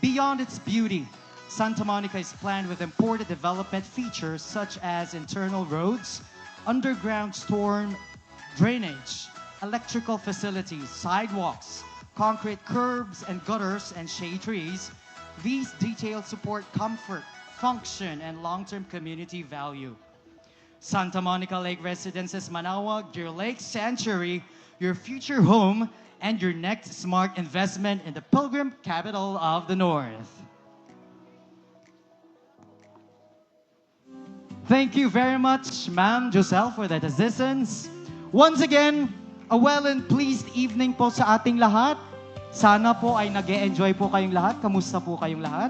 Beyond its beauty, Santa Monica is planned with important development features such as internal roads, underground storm drainage, electrical facilities, sidewalks, concrete curbs and gutters, and shade trees, these details support comfort, function, and long-term community value. Santa Monica Lake Residences Manaoag, your lake sanctuary, your future home, and your next smart investment in the Pilgrim capital of the North. Thank you very much, Ma'am Joselle, for that assistance. Once again, a well and pleased evening po sa ating lahat. Sana po ay nag-e-enjoy po kayong lahat. Kamusta po kayong lahat?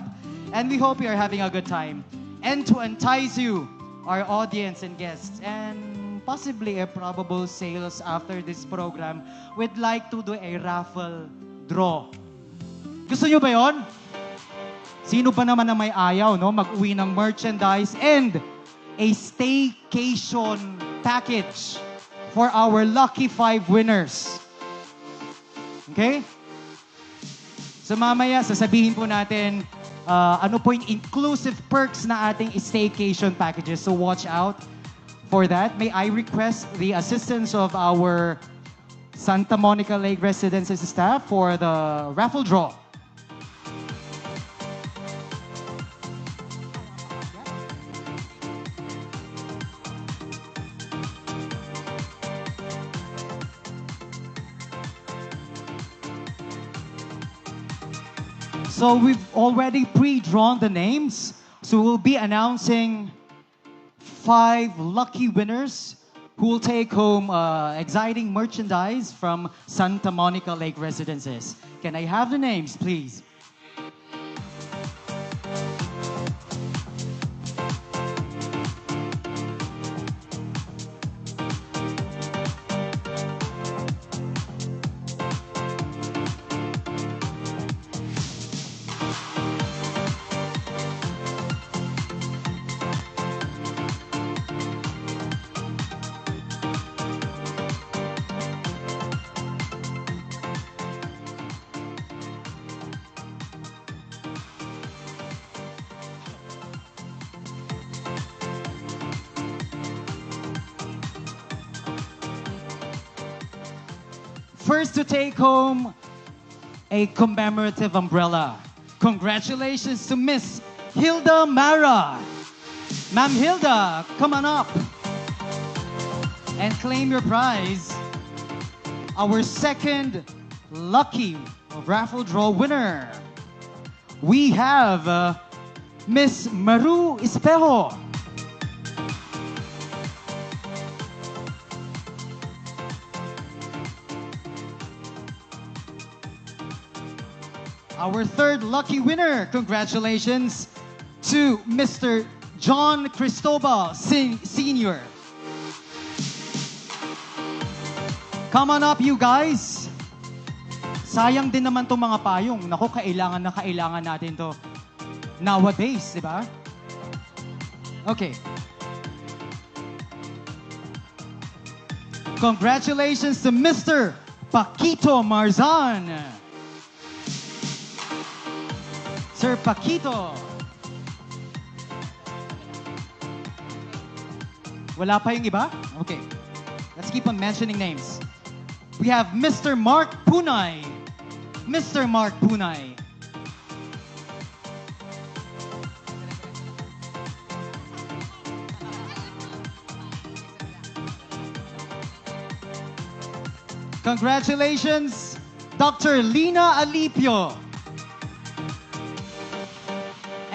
And we hope you are having a good time. And to entice you, our audience and guests, and possibly a probable sales after this program, we'd like to do a raffle draw. Gusto nyo ba yon? Sino ba naman na may ayaw, no? Mag-uwi ng merchandise and a staycation package for our lucky 5 winners. Okay? So mamaya, sasabihin po natin ano po yung inclusive perks na ating staycation packages. So watch out for that. May I request the assistance of our Santa Monica Lake Residences staff for the raffle draw. So we've already pre-drawn the names. So we'll be announcing 5 lucky winners who will take home exciting merchandise from Santa Monica Lake Residences. Can I have the names, please? First to take home a commemorative umbrella. Congratulations to Miss Hilda Mara. Ma'am Hilda, come on up and claim your prize. Our second lucky raffle draw winner. We have Miss Maru Espejo. Our third lucky winner, congratulations to Mr. John Cristobal Sr. Come on up, you guys. Sayang din naman itong mga payong. Naku, kailangan na kailangan natin to nowadays, di ba? Okay. Congratulations to Mr. Paquito Marzan. Sir Paquito. Wala pa yung iba? Okay. Let's keep on mentioning names. We have Mr. Mark Punay. Mr. Mark Punay. Congratulations, Dr. Lina Alipio.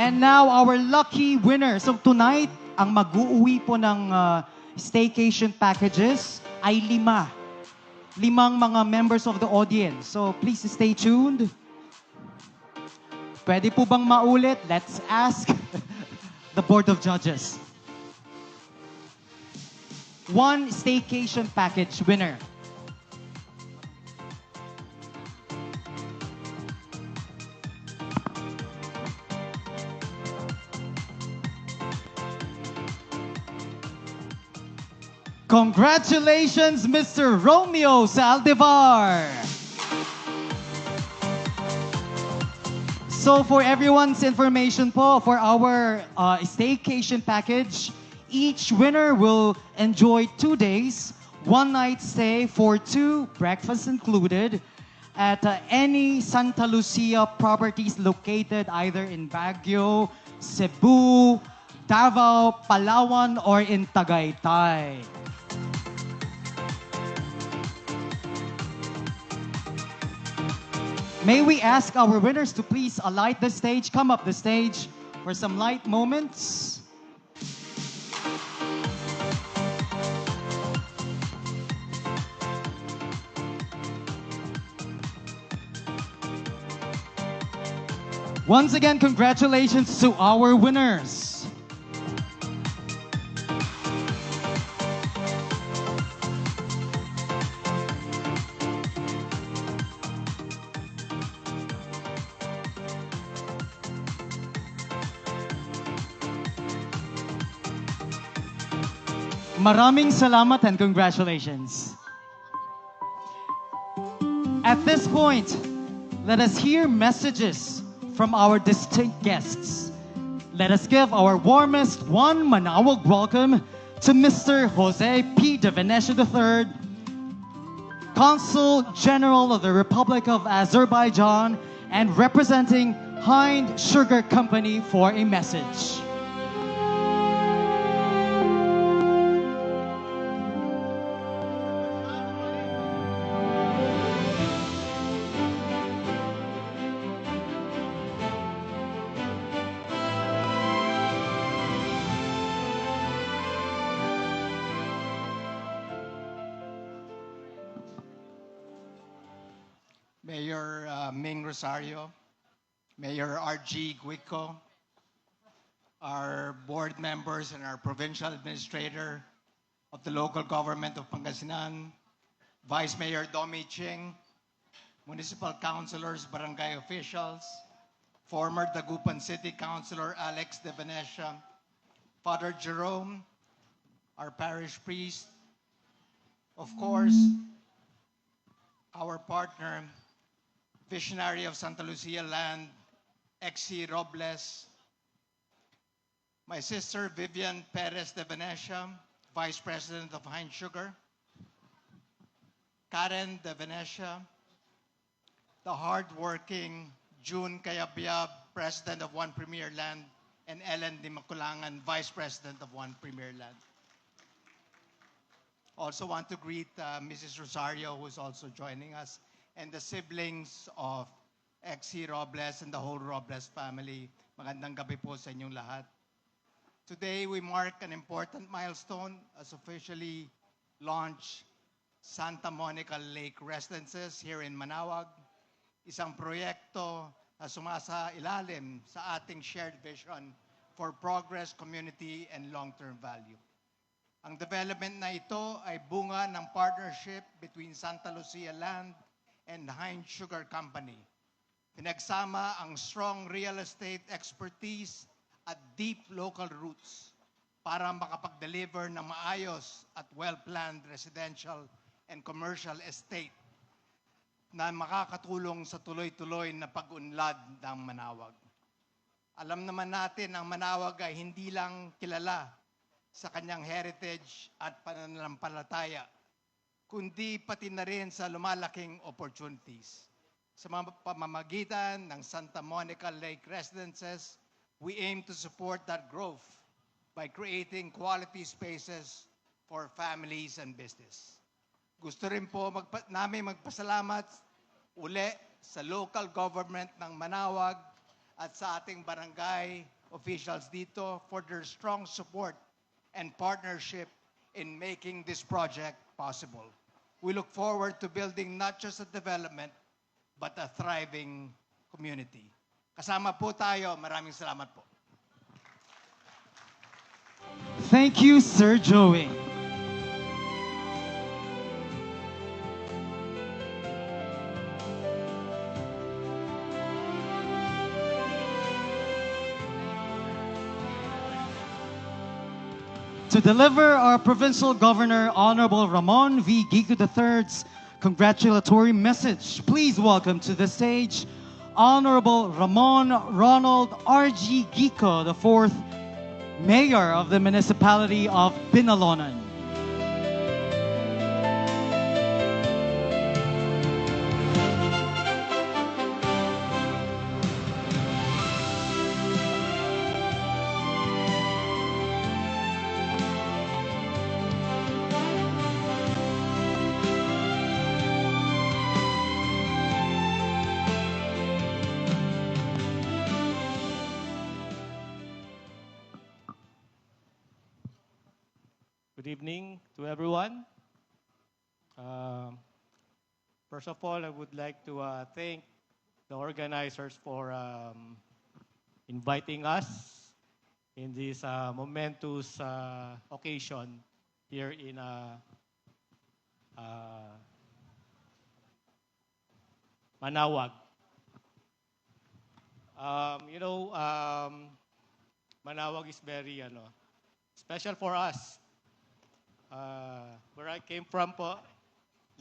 And now our lucky winner. So tonight, ang mag-uuwi po ng staycation packages ay 5. 5 mga members of the audience. So please stay tuned. Pwede po bang maulit? Let's ask the Board of Judges. 1 staycation package winner. Congratulations, Mr. Romeo Saldivar. So for everyone's information po, for our staycation package, each winner will enjoy 2 days, one-night stay for two, breakfast included, at any Santa Lucia properties located either in Baguio, Cebu, Davao, Palawan, or in Tagaytay. May we ask our winners to please alight the stage, come up the stage for some light moments. Once again, congratulations to our winners. Maraming salamat and congratulations. At this point, let us hear messages from our distinct guests. Let us give our warmest one Manawag welcome to Mr. Jose P. de Venecia III, Consul General of the Republic of Azerbaijan and representing Hind Sugar Company for a message. Mayor Ming Rosario, Mayor R.G. Guico, our board members and our provincial administrator of the local government of Pangasinan, Vice Mayor Domi Ching, municipal councilors, barangay officials, former Dagupan City Councilor Alex de Venecia, Father Jerome, our parish priest, of course, our partner, visionary of Santa Lucia land, Exie Robles, my sister Vivian Perez de Venecia, Vice President of Hind Sugar, Karen de Venecia, the hardworking June Cayabyab, President of One Premier Land, and Ellen Di Maculangan, Vice President of One Premier Land. Also want to greet Mrs. Rosario, who is also joining us, and the siblings of Exie Robles and the whole Robles family. Magandang gabi po sa inyong lahat. Today, we mark an important milestone as officially launch Santa Monica Lake Residences here in Manaoag. Isang proyekto na sumasa ilalim sa ating shared vision for progress, community, and long-term value. Ang development na ito ay bunga ng partnership between Santa Lucia Land and Hind Sugar Company. Pinagsama ang strong real estate expertise at deep local roots para makapag-deliver ng maayos at well-planned residential and commercial estate na makakatulong sa tuloy-tuloy na pag-unlad ng Manaoag. Alam naman natin ang Manaoag ay hindi lang kilala sa kanyang heritage at pananampalataya, kundi pati na rin sa lumalaking opportunities. Sa pamamagitan ng Santa Monica Lake Residences, we aim to support that growth by creating quality spaces for families and business. Gusto rin po namin magpasalamat uli sa local government ng Manaoag at sa ating barangay officials dito for their strong support and partnership in making this project possible. We look forward to building not just a development, but a thriving community. Kasama po tayo. Maraming salamat po. Thank you, Sir Joey. To deliver our Provincial Governor, Honorable Ramon V. Gico III's congratulatory message, please welcome to the stage Honorable Ramon Ronald R.G. Gico IV, Mayor of the Municipality of Binalonan. Good evening to everyone. Um, First of all, I would like to thank the organizers for inviting us in this momentous occasion here in Manawag. Manawag is very special for us. Where I came from po,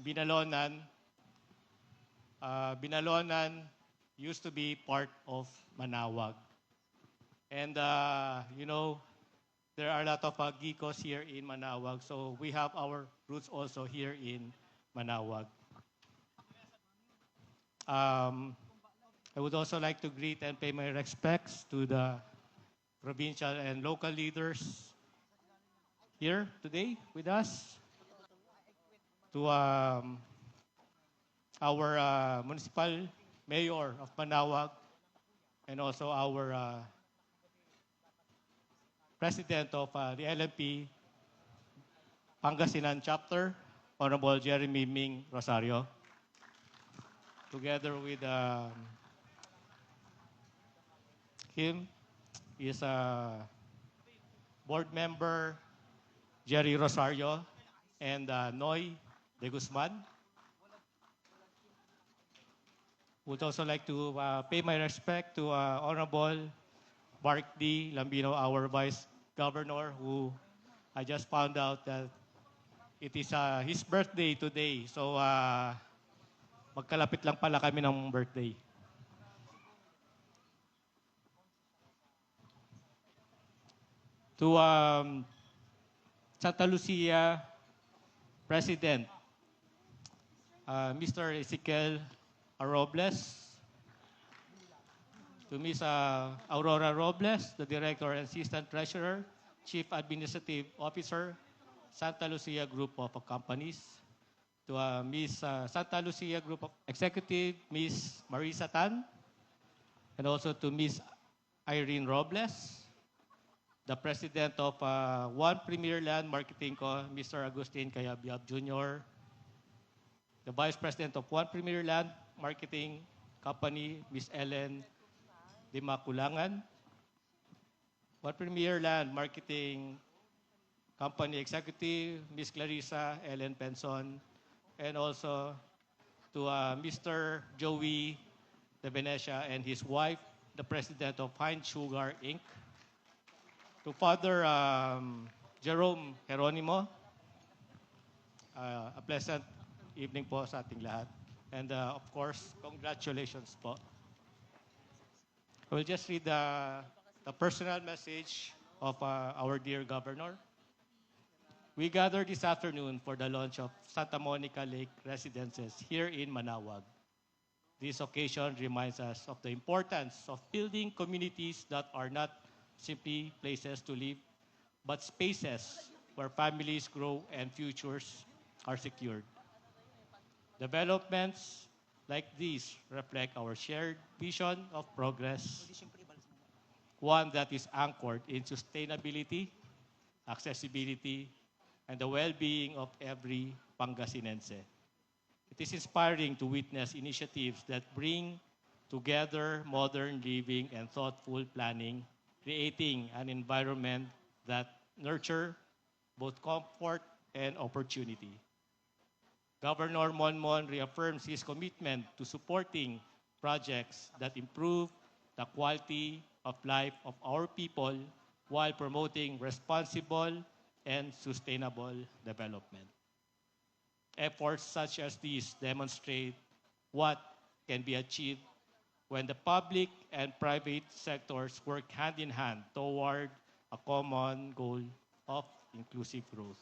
Binalonan. Binalonan used to be part of Manawag. And, there are a lot of geekos here in Manawag. So we have our roots also here in Manawag. I would also like to greet and pay my respects to the provincial and local leaders here today with us. To our municipal mayor of Manawag and also our president of the LMP Pangasinan chapter, Honorable Jeremy Ming Rosario, together with him is board member Jerry Rosario and Noy De Guzman. Would also like to pay my respect to Honorable Mark D. Lambino, our Vice Governor, who I just found out that it is his birthday today. So, magkalapit lang pala kami ng birthday. To Santa Lucia President, Mr. Ezekiel Robles, to Ms. Aurora Robles, the Director and Assistant Treasurer, Chief Administrative Officer, Santa Lucia Group of Companies, to Ms. Santa Lucia Group of Executive, Ms. Marisa Tan, and also to Ms. Irene Robles, the President of One Premier Land Marketing Co., Mr. Agustin Cayabyab Jr., the Vice President of One Premier Land Marketing Company, Ms. Ellen de Maculangan, One Premier Land Marketing Company Executive, Ms. Clarissa Ellen Penson, and also to Mr. Joey De Venecia and his wife, the President of Heinz Sugar, Inc., to Father Jerome Geronimo, a pleasant evening po sa ating lahat. And of course, congratulations po. I will just read the personal message of our dear Governor. We gather this afternoon for the launch of Santa Monica Lake Residences here in Manawag. This occasion reminds us of the importance of building communities that are not simply places to live, but spaces where families grow and futures are secured. Developments like these reflect our shared vision of progress, one that is anchored in sustainability, accessibility, and the well-being of every Pangasinense. It is inspiring to witness initiatives that bring together modern living and thoughtful planning, creating an environment that nurture both comfort and opportunity. Governor Monmon reaffirms his commitment to supporting projects that improve the quality of life of our people while promoting responsible and sustainable development. Efforts such as these demonstrate what can be achieved when the public and private sectors work hand in hand toward a common goal of inclusive growth.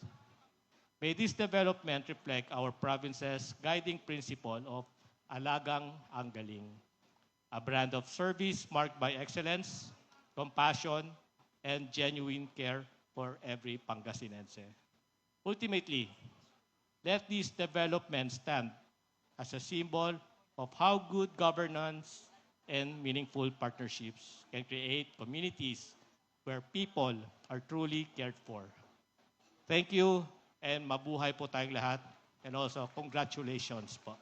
May this development reflect our province's guiding principle of Alagang Ang Galing, a brand of service marked by excellence, compassion, and genuine care for every Pangasinense. Ultimately, let these developments stand as a symbol of how good governance and meaningful partnerships can create communities where people are truly cared for. Thank you and mabuhay po tayong lahat. And also, congratulations po.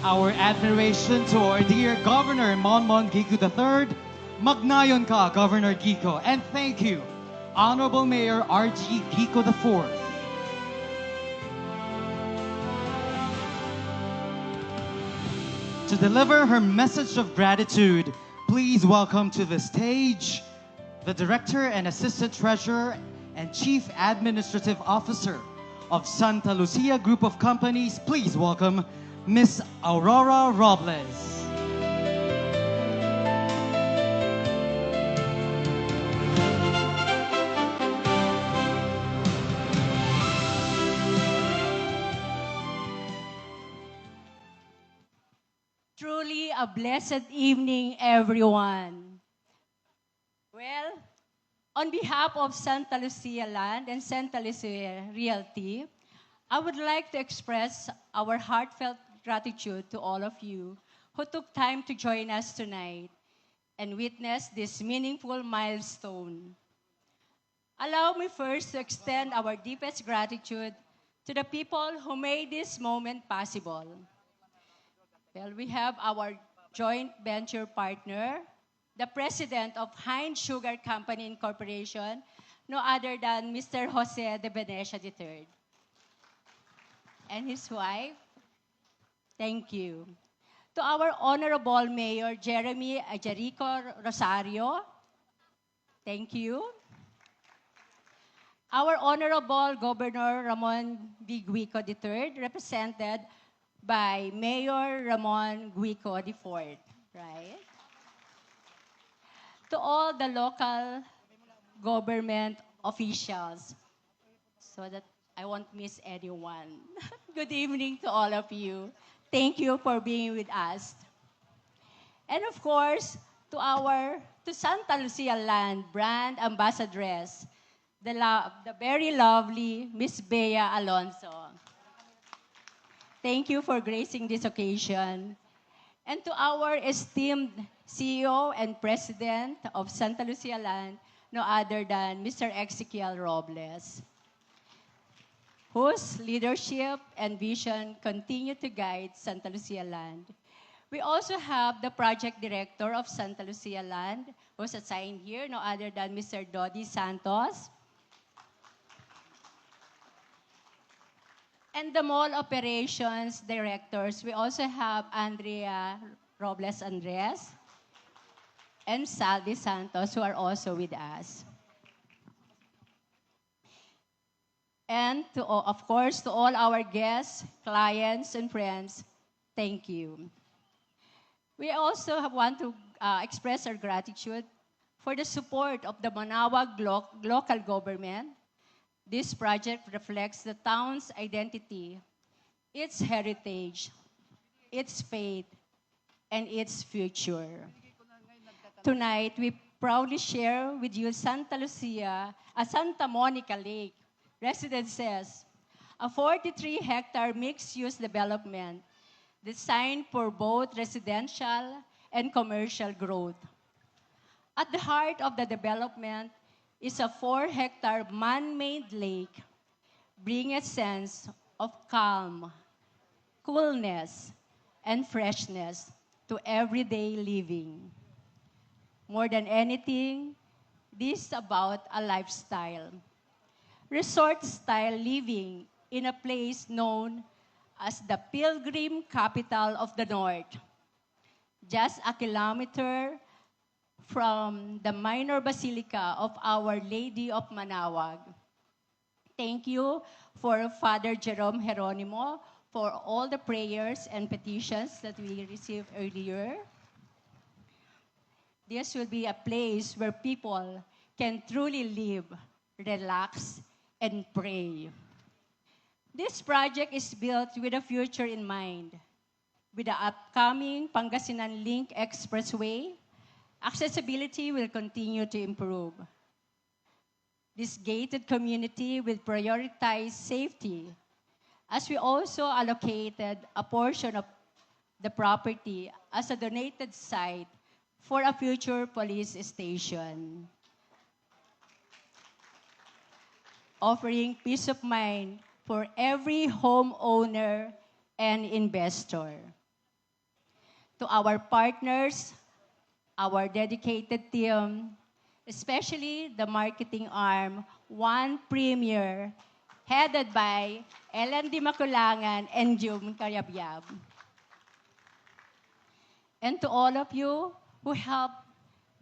Our admiration to our dear Governor Monmon Gico III. Magnayon ka, Governor Gico. And thank you, Honorable Mayor R.G. Gico IV. To deliver her message of gratitude, please welcome to the stage the Director and Assistant Treasurer and Chief Administrative Officer of Santa Lucia Group of Companies. Please welcome Miss Aurora Robles. Truly a blessed evening, everyone. Well, on behalf of Santa Lucia Land and Santa Lucia Realty, I would like to express our heartfelt gratitude to all of you who took time to join us tonight and witness this meaningful milestone. Allow me first to extend our deepest gratitude to the people who made this moment possible. Well, we have our joint venture partner, the president of Heinz Sugar Company Incorporation, no other than Mr. Jose de Venecia III. And his wife, thank you. To our Honorable Mayor Jeremy Ajerico Rosario, thank you. Our Honorable Governor Ramon V. Guico III, represented by Mayor Ramon Guico IV, right? To all the local government officials, so that I won't miss anyone. Good evening to all of you. Thank you for being with us. And of course, to Santa Lucia Land brand ambassadress, the very lovely Miss Bea Alonso. Thank you for gracing this occasion. And to our esteemed CEO and President of Santa Lucia Land, no other than Mr. Ezekiel Robles, whose leadership and vision continue to guide Santa Lucia Land. We also have the project director of Santa Lucia Land, who's assigned here, no other than Mr. Dodi Santos. And the mall operations directors, we also have Andrea Robles Andres and Saldi Santos, who are also with us. And of course, to all our guests, clients, and friends, thank you. We also want to express our gratitude for the support of the Manaoag local government. This project reflects the town's identity, its heritage, its faith, and its future. Tonight, we proudly share with you Santa Monica Lake Residences, a 43-hectare mixed-use development designed for both residential and commercial growth. At the heart of the development is a 4-hectare man-made lake, bringing a sense of calm, coolness, and freshness to everyday living. More than anything, this is about a lifestyle. Resort-style living in a place known as the Pilgrim Capital of the North, just a kilometer from the minor basilica of Our Lady of Manaoag. Thank you for Father Jerome Geronimo for all the prayers and petitions that we received earlier. This will be a place where people can truly live, relax, and pray. This project is built with a future in mind. With the upcoming Pangasinan Link Expressway, accessibility will continue to improve. This gated community will prioritize safety, as we also allocated a portion of the property as a donated site for a future police station. offering peace of mind for every homeowner and investor. To our partners, our dedicated team, especially the marketing arm, One Premier, headed by Ellen Di Maculangan and Jum Carabiab. And to all of you who helped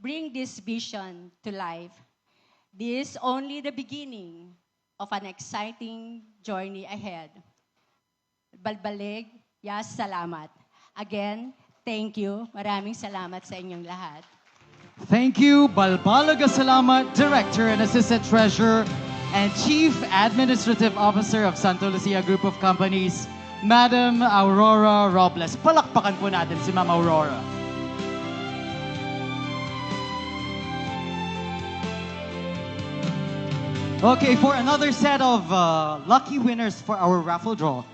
bring this vision to life, this is only the beginning of an exciting journey ahead. Balbalig, yas, salamat. Again, thank you. Maraming salamat sa inyong lahat. Thank you, Balbalaga Salamat, Director and Assistant Treasurer and Chief Administrative Officer of Santa Lucia Group of Companies, Madam Aurora Robles. Palakpakan po natin si Ma'am Aurora. Okay, for another set of lucky winners for our raffle draw,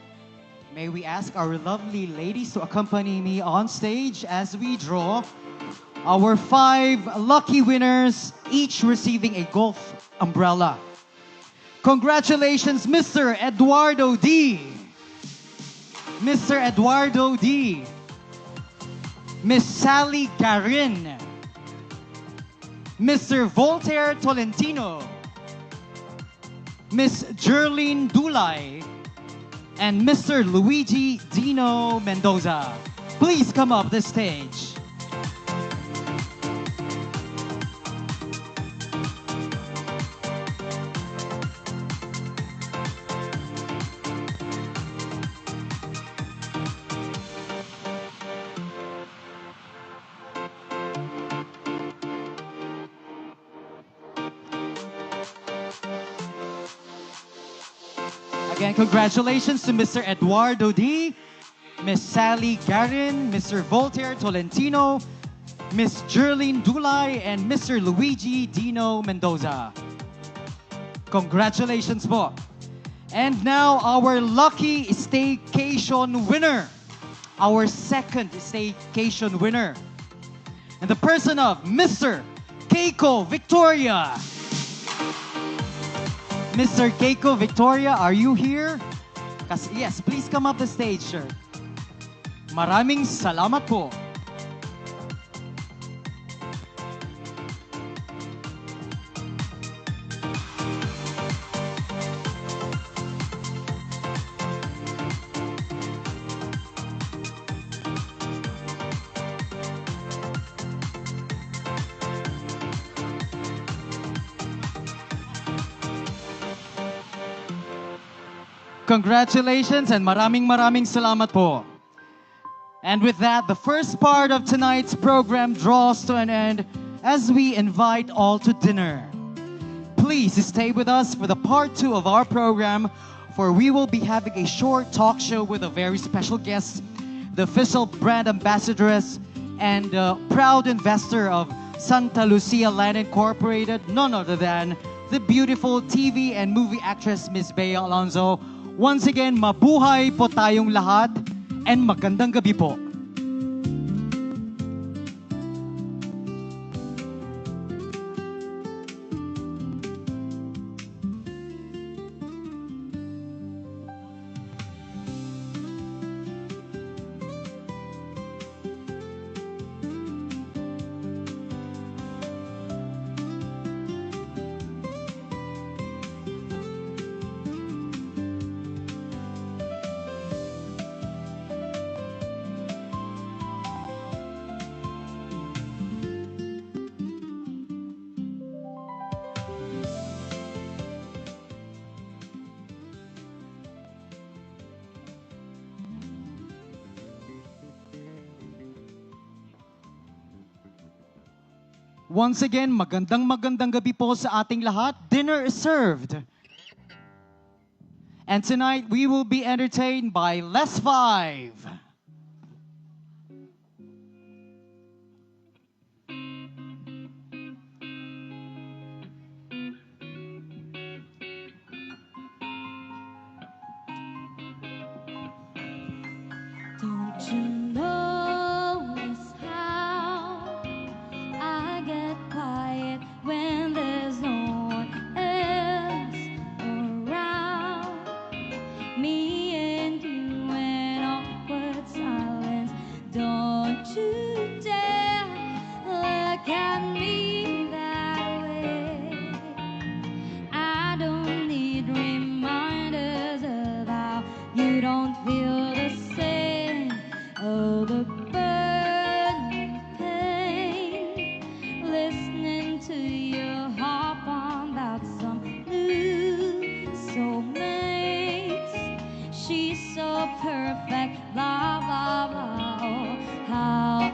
may we ask our lovely ladies to accompany me on stage as we draw our 5 lucky winners, each receiving a golf umbrella. Congratulations, Mr. Eduardo D. Mr. Eduardo D. Miss Sally Garin. Mr. Voltaire Tolentino. Miss Jerlene Dulay. And Mr. Luigi Dino Mendoza. Please come up the stage. Again, congratulations to Mr. Eduardo D., Miss Sally Garin, Mr. Voltaire Tolentino, Miss Jerlene Dulay, and Mr. Luigi Dino Mendoza. Congratulations po. And now, our lucky staycation winner. Our second staycation winner. And the person of Mr. Keiko Victoria. Mr. Keiko Victoria, are you here? Yes, please come up the stage, sir. Maraming salamat po. Congratulations and maraming salamat po. And with that, the first part of tonight's program draws to an end as we invite all to dinner. Please stay with us for the part 2 of our program, for we will be having a short talk show with a very special guest, the official brand ambassadoress and proud investor of Santa Lucia Land Incorporated, none other than the beautiful TV and movie actress Miss Bea Alonzo. Once again, mabuhay po tayong lahat and magandang gabi po. Once again, magandang gabi po sa ating lahat. Dinner is served. And tonight, we will be entertained by Les Five. Don't you notice how I get quiet when there's no one else around? me and you in awkward silence. Don't you dare look at me that way. I don't need reminders of how you don't feel the same. Oh, the burning pain, listening to you harp on about some new soulmates. She's so perfect, blah, blah, blah. Oh, how